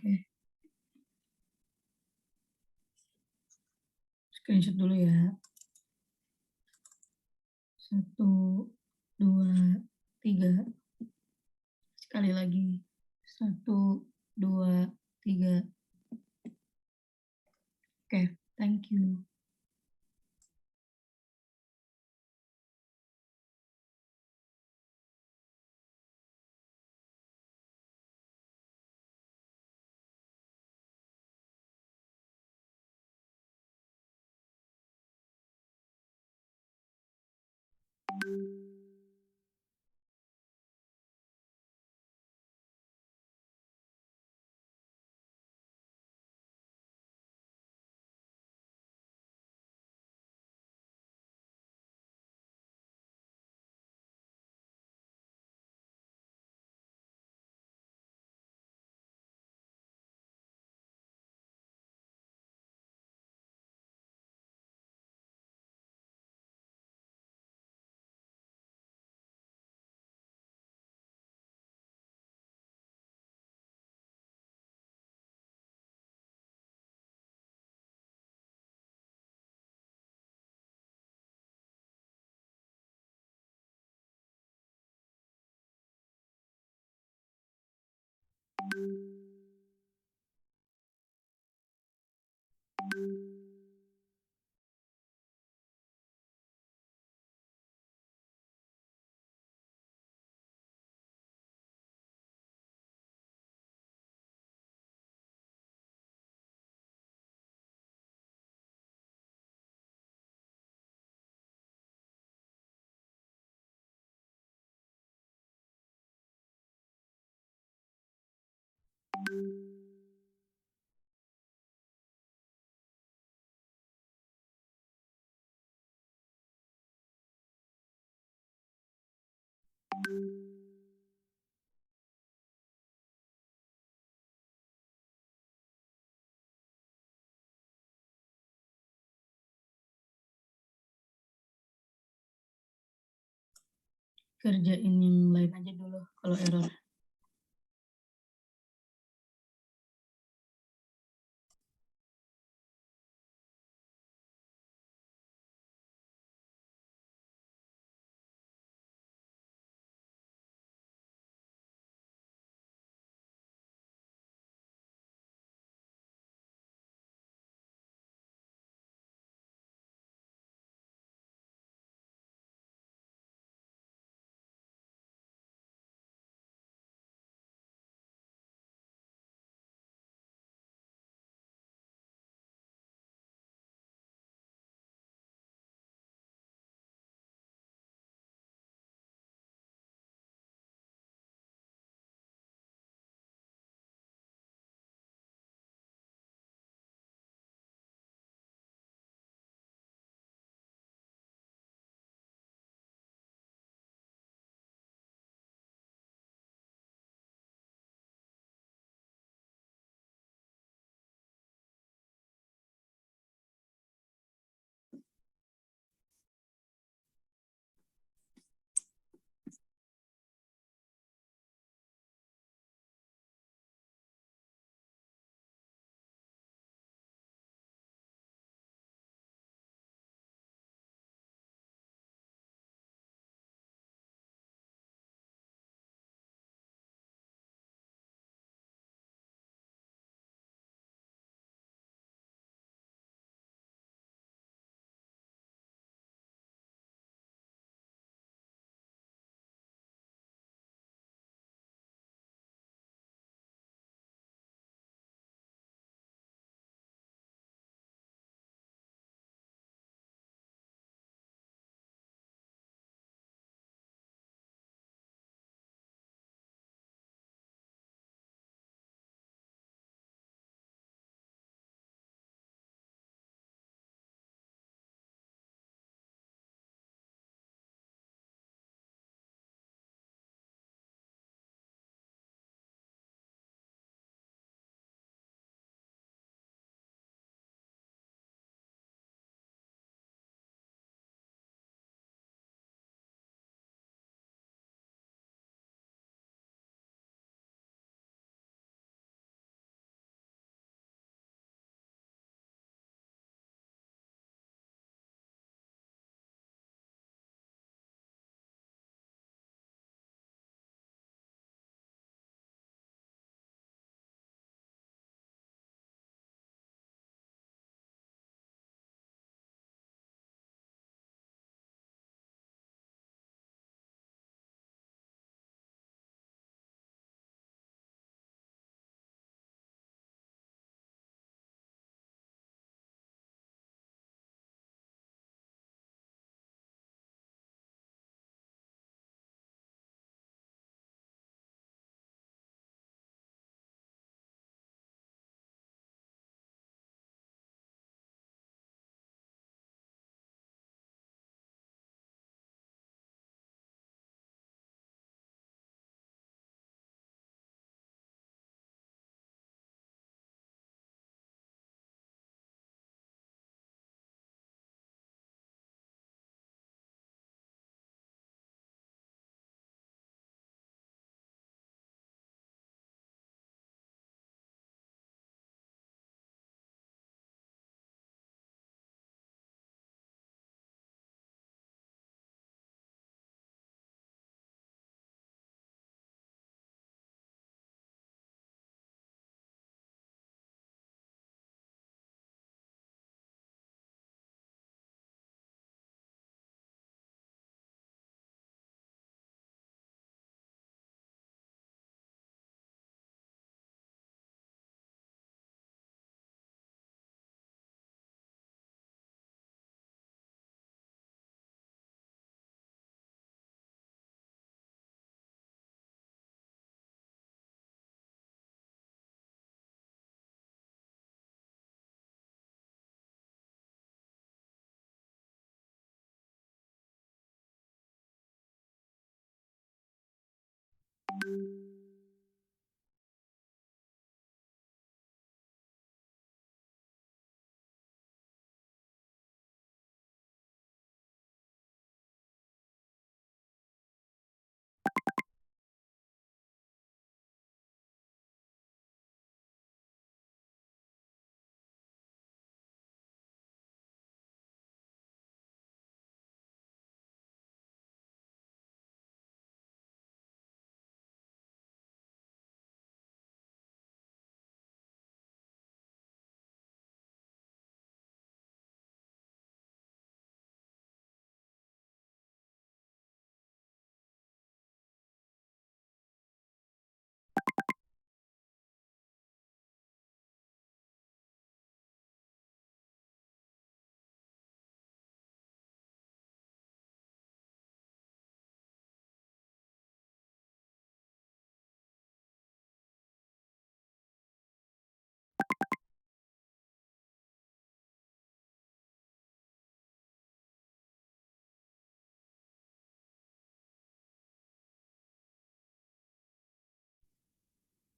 Oke. Screenshot dulu ya. 1, 2, 3. Sekali lagi. 1, 2, 3. Oke, thank you. Kerjain yang lain aja dulu kalau error.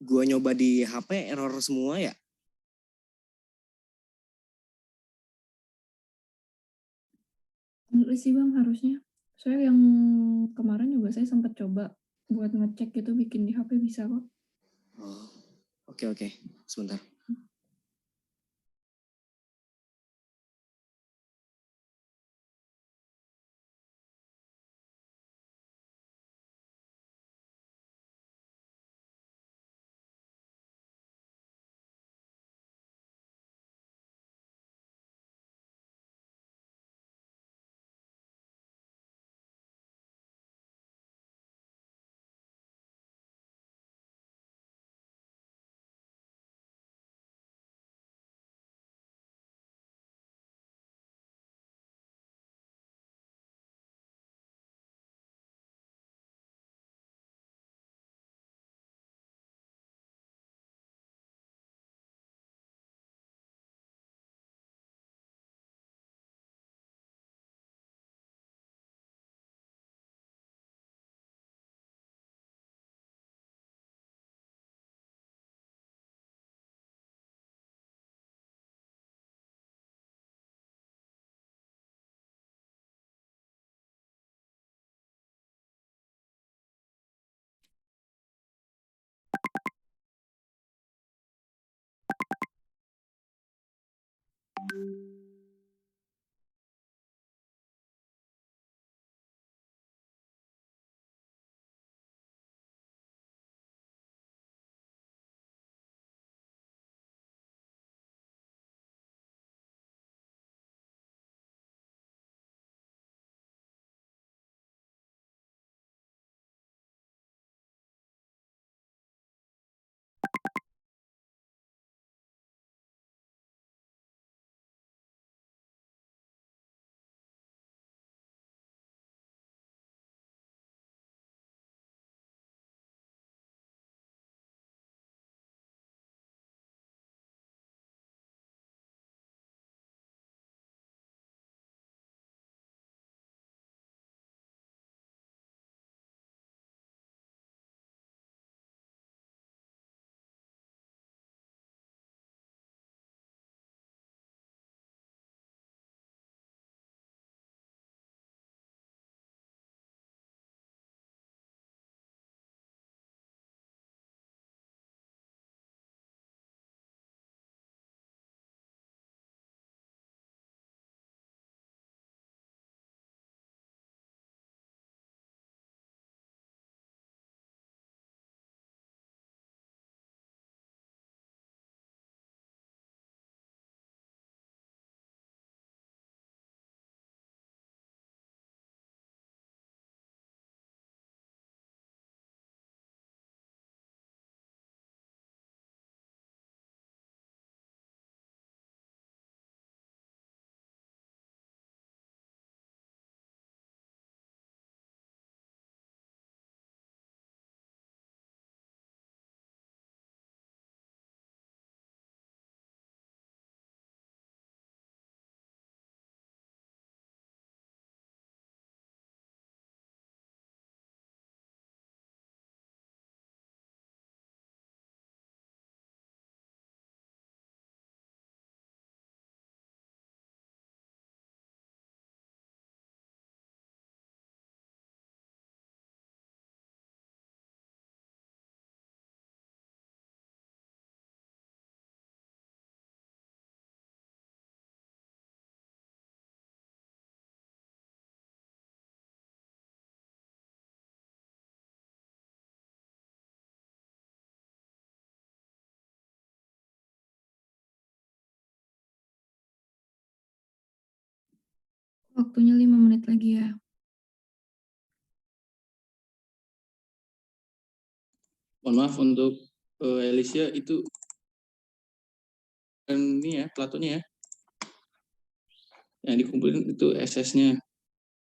gue nyoba di HP error semua ya? Enggak sih Bang, harusnya. Saya yang kemarin juga saya sempat coba buat ngecek gitu bikin di HP bisa kok. Oh, oke. Sebentar. Waktunya 5 menit lagi ya. Mohon maaf untuk Alicia itu ini ya Platonya ya. Yang dikumpulin itu SS-nya.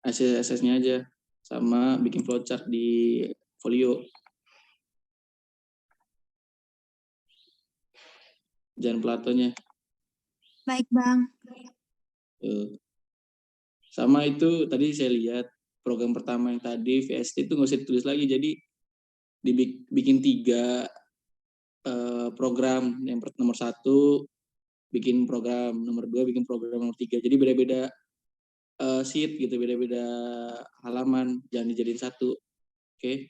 SS-nya aja sama bikin flowchart di folio. Jangan Platonya. Baik, Bang. Sama itu tadi saya lihat program pertama yang tadi VST itu nggak usah ditulis lagi, jadi dibikin 3 program. Yang nomor 1 bikin program, nomor 2 bikin program, nomor 3. Jadi beda-beda sheet gitu, beda-beda halaman, jangan dijadiin satu. Oke.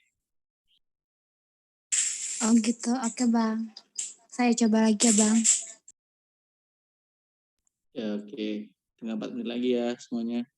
Oh gitu, oke Bang. Saya coba lagi ya Bang. Ya oke. Tinggal 4 menit lagi ya semuanya.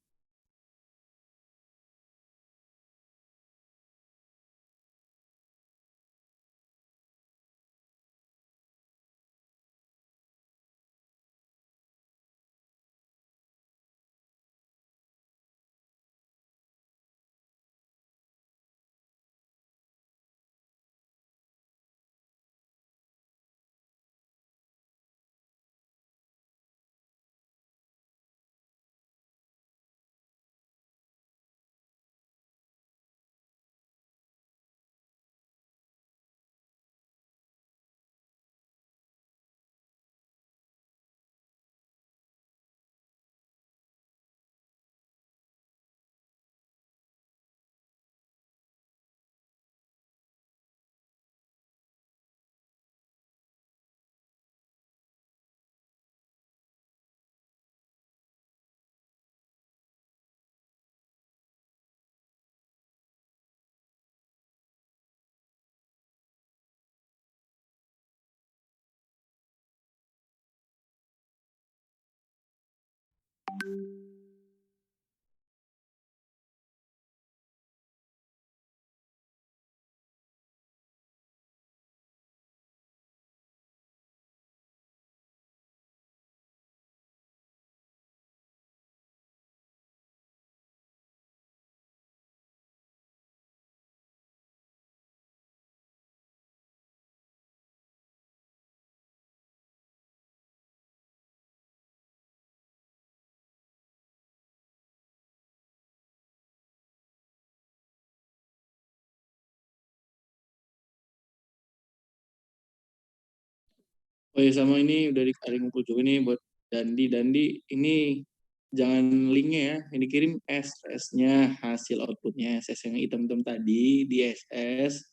Oh ya, sama ini udah ada yang ngumpul juga nih buat Dandi ini jangan linknya ya, ini kirim SS-nya, hasil outputnya SS yang hitam-hitam tadi di SS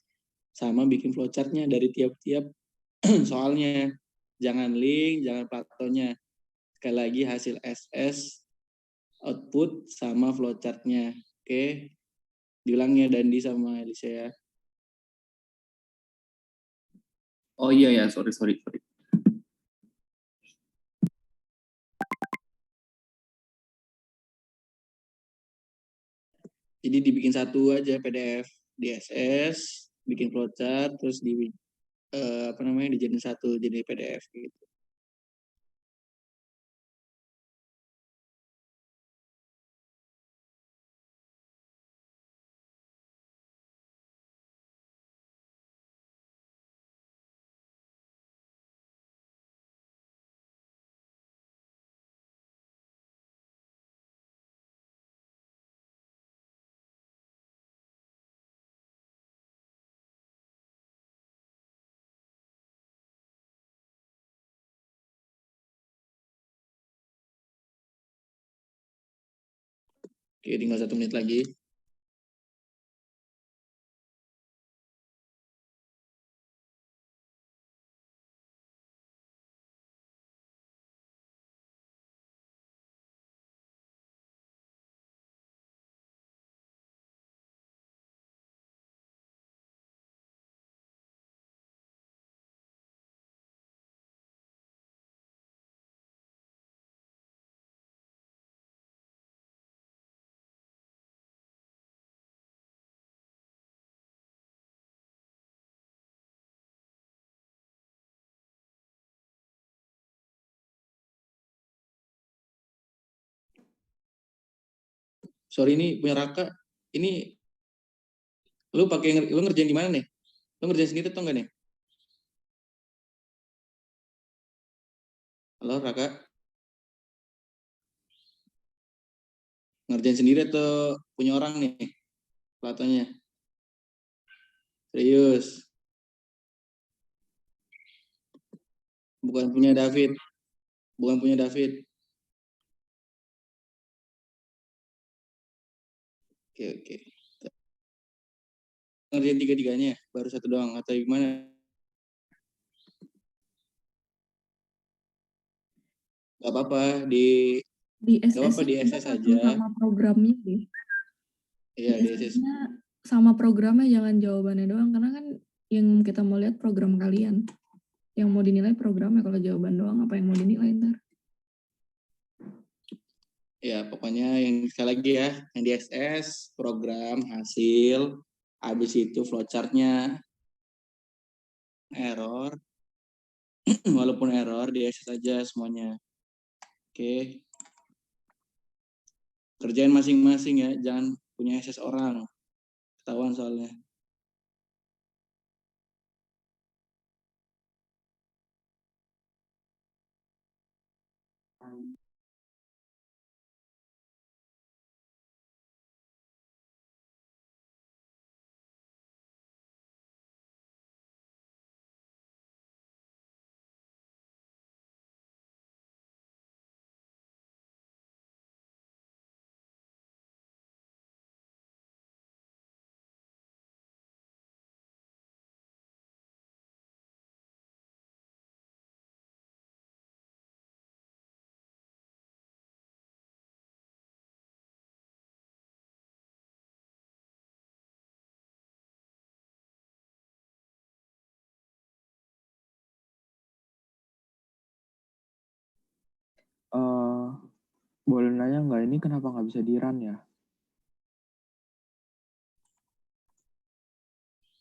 sama bikin flowchart-nya dari tiap-tiap soalnya. Jangan link, jangan platonya. Sekali lagi hasil SS, output sama flowchart-nya. Oke, diulangnya Dandi sama Elisa ya. Oh iya ya, sorry. Jadi dibikin satu aja PDF di SS, bikin flowchart, terus dijadiin satu jadi PDF gitu. Oke, tinggal 1 menit lagi. Sorry, ini punya Raka. Ini lu ngerjain di mana nih? Lu ngerjain sendiri atau enggak nih? Halo Raka? Ngerjain sendiri atau punya orang nih platonya? Serius? Bukan punya David. Oke. Ngerjain 3-3-nya, baru 1 doang atau gimana? Gak apa-apa di Di gak apa-apa di SS-nya SS langsung aja. sama programnya deh. Iya Di di SS. SS-nya sama programnya, jangan jawabannya doang, karena kan yang kita mau lihat program kalian. Yang mau dinilai programnya, kalau jawaban doang apa yang mau dinilai ntar. Ya pokoknya yang sekali lagi ya, yang di SS program hasil, habis itu flowchart-nya error, walaupun error di SS aja semuanya. Oke, kerjain masing-masing ya, jangan punya SS orang, ketahuan soalnya. Boleh nanya nggak, ini kenapa nggak bisa di-run ya?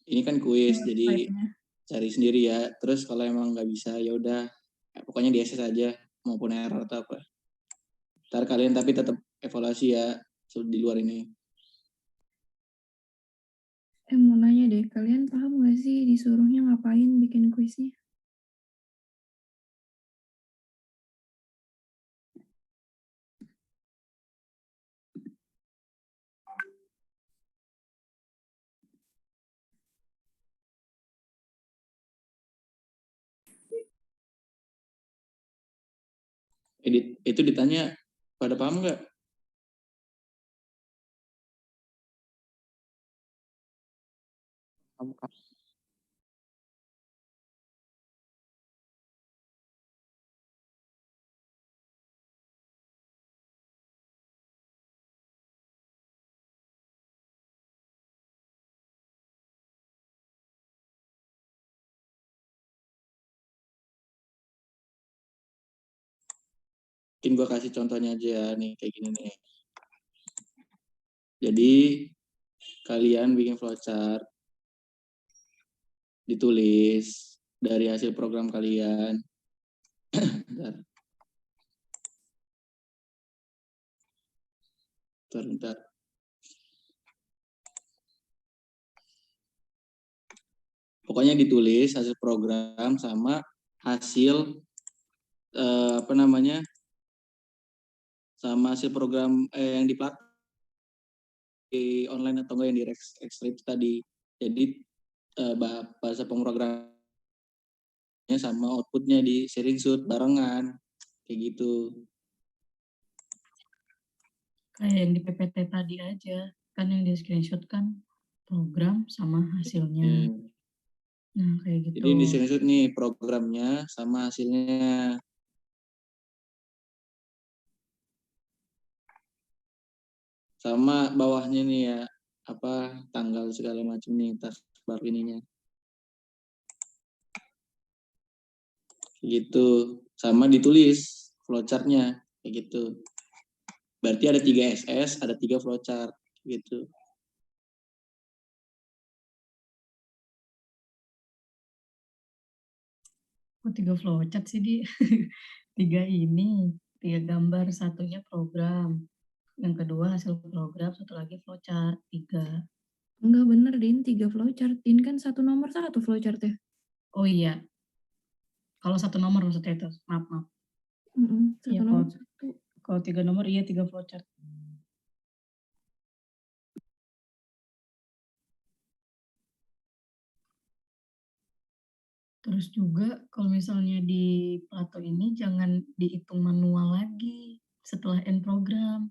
Ini kan kuis, jadi Slide-nya. cari sendiri ya. Terus kalau emang nggak bisa ya udah, pokoknya di SS aja, maupun error atau apa. Ntar kalian tapi tetap evaluasi ya di luar ini. Mau nanya deh, kalian paham gak sih disuruhnya ngapain bikin kuisnya? Itu ditanya pada paham nggak? Kamu Kak? Mungkin gue kasih contohnya aja ya, nih kayak gini nih. Jadi kalian bikin flowchart, ditulis dari hasil program kalian. Bentar. Pokoknya ditulis hasil program sama hasil sama hasil program yang di online atau enggak yang di Rextrip tadi. Jadi bahasa pemrogramannya sama outputnya di sharing shoot barengan kayak gitu. Kayak yang di PPT tadi aja, kan yang di screenshot kan program sama hasilnya. Nah, kayak gitu. Jadi di screenshot nih programnya sama hasilnya. Sama bawahnya nih ya, tanggal segala macam nih, taskbar ininya. Gitu. Sama ditulis flowchart-nya kayak gitu. Berarti ada 3 SS, ada 3 flowchart gitu. Kok 3 flowchart sih di 3 ini, 3 gambar, satunya program. Yang kedua hasil program, satu lagi flowchart, 3. Enggak bener, Din, 3 flowchart. Din kan 1 nomor 1 flowchart-nya. Oh iya. Kalau 1 nomor maksudnya itu, maaf. Iya, kalau 3 nomor iya 3 flowchart. Terus juga kalau misalnya di Plato ini jangan dihitung manual lagi setelah end program.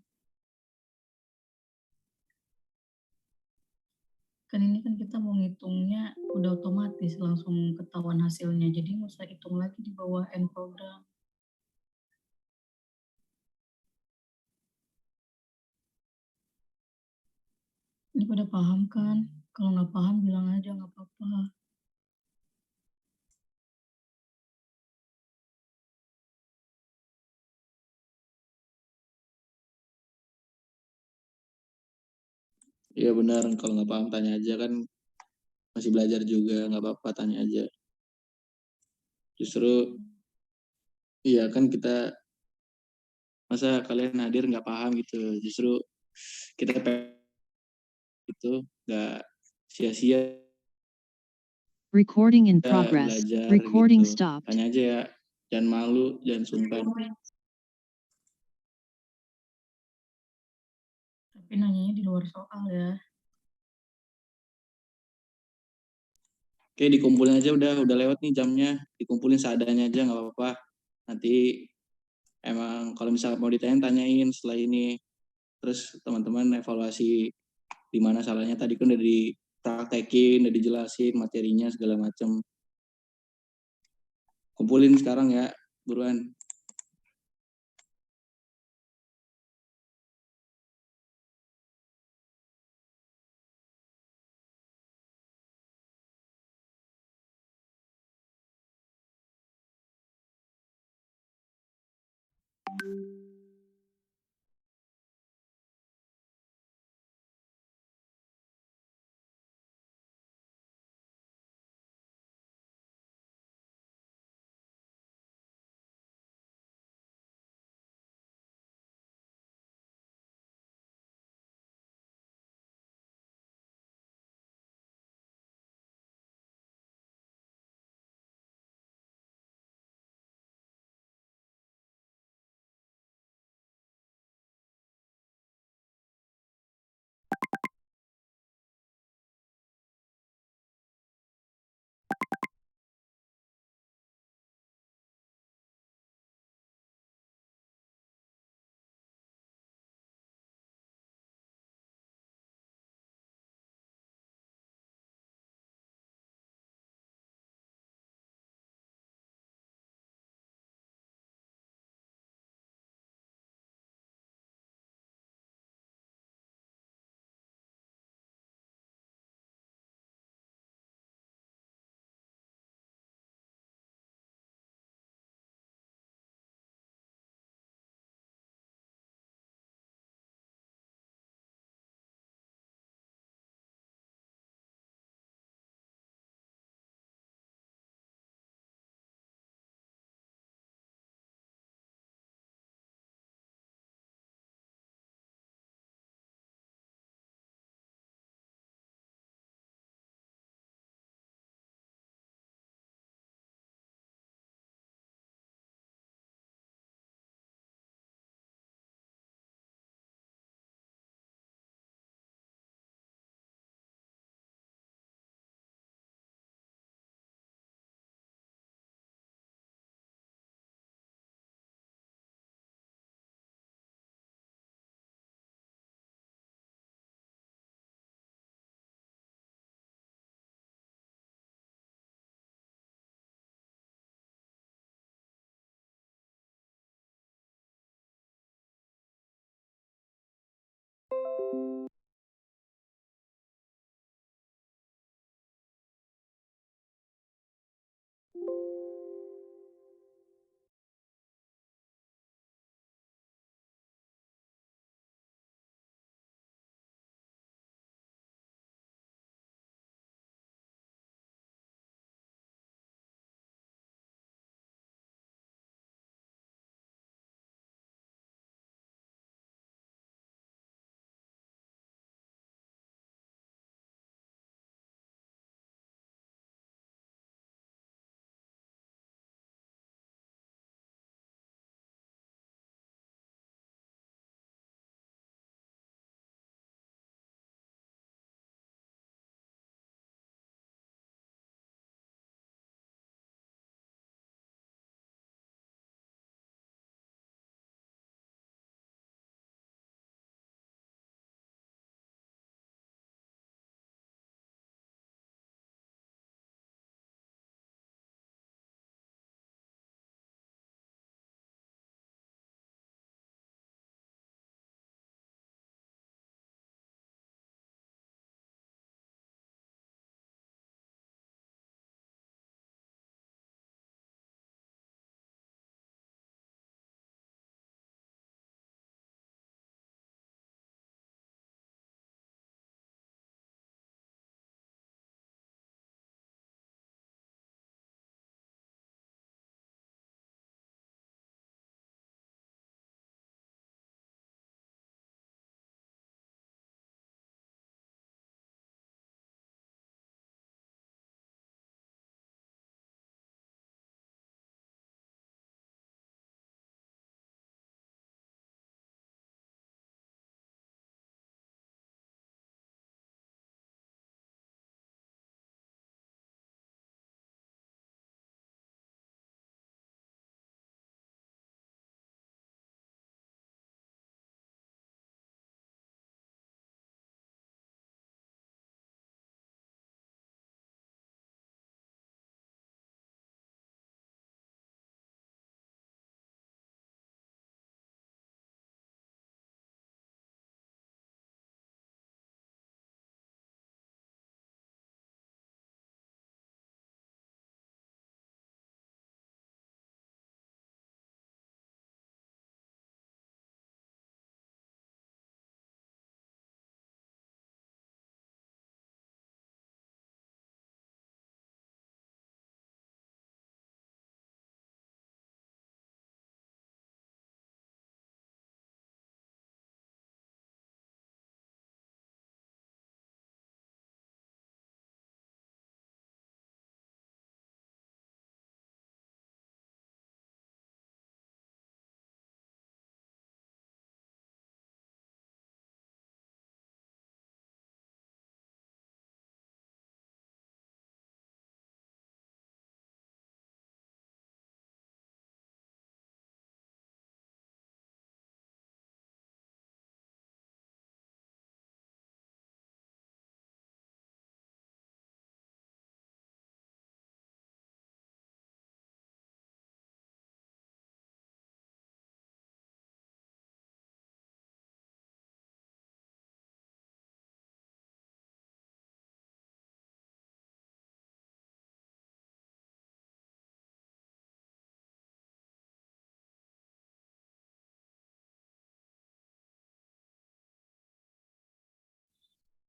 Kan ini kan kita mau ngitungnya udah otomatis langsung ketahuan hasilnya. Jadi nggak usah hitung lagi di bawah end program. Ini pada paham kan? Kalau nggak paham bilang aja nggak apa-apa. Iya benar, kalau nggak paham tanya aja kan, masih belajar juga, nggak apa-apa tanya aja. Justru iya kan kita, masa kalian hadir nggak paham gitu, justru kita itu nggak sia-sia Recording in progress. belajar Recording gitu. stopped. Tanya aja ya, jangan malu, jangan sungkan. Tapi nanyanya di luar soal ya. Oke, dikumpulin aja, udah lewat nih jamnya, dikumpulin seadanya aja nggak apa-apa. Nanti emang kalau misalnya mau ditanya, tanyain setelah ini. Terus teman-teman evaluasi di mana salahnya. Tadi kan udah dipraktekin, udah dijelasin materinya segala macam. Kumpulin sekarang ya, buruan.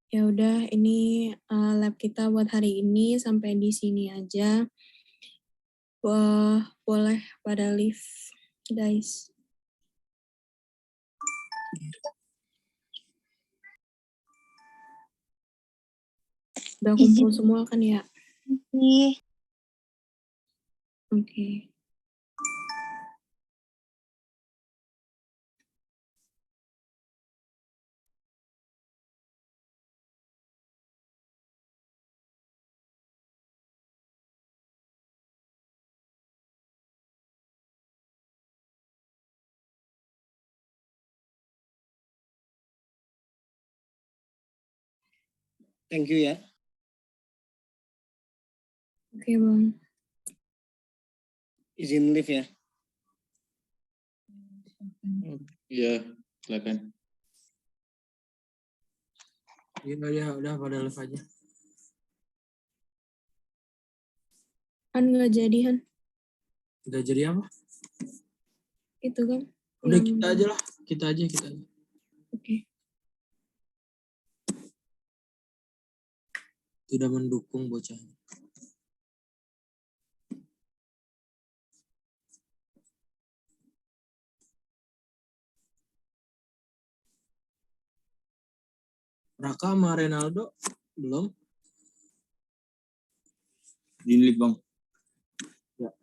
Ya udah, ini lab kita buat hari ini sampai di sini aja. Wah, boleh pada leave, guys. Udah kumpul semua kan ya? Nih, Oke. Thank you ya. Oke, Bang. Izin live ya. Iya, silakan. Iya, udah pada live aja. Han nggak jadi, Han. Udah jadi apa? Itu kan. Udah yang- kita aja lah, kita aja. Oke. Tidak mendukung bocah. Raka sama Renaldo belum? Dinlit bang. Ya.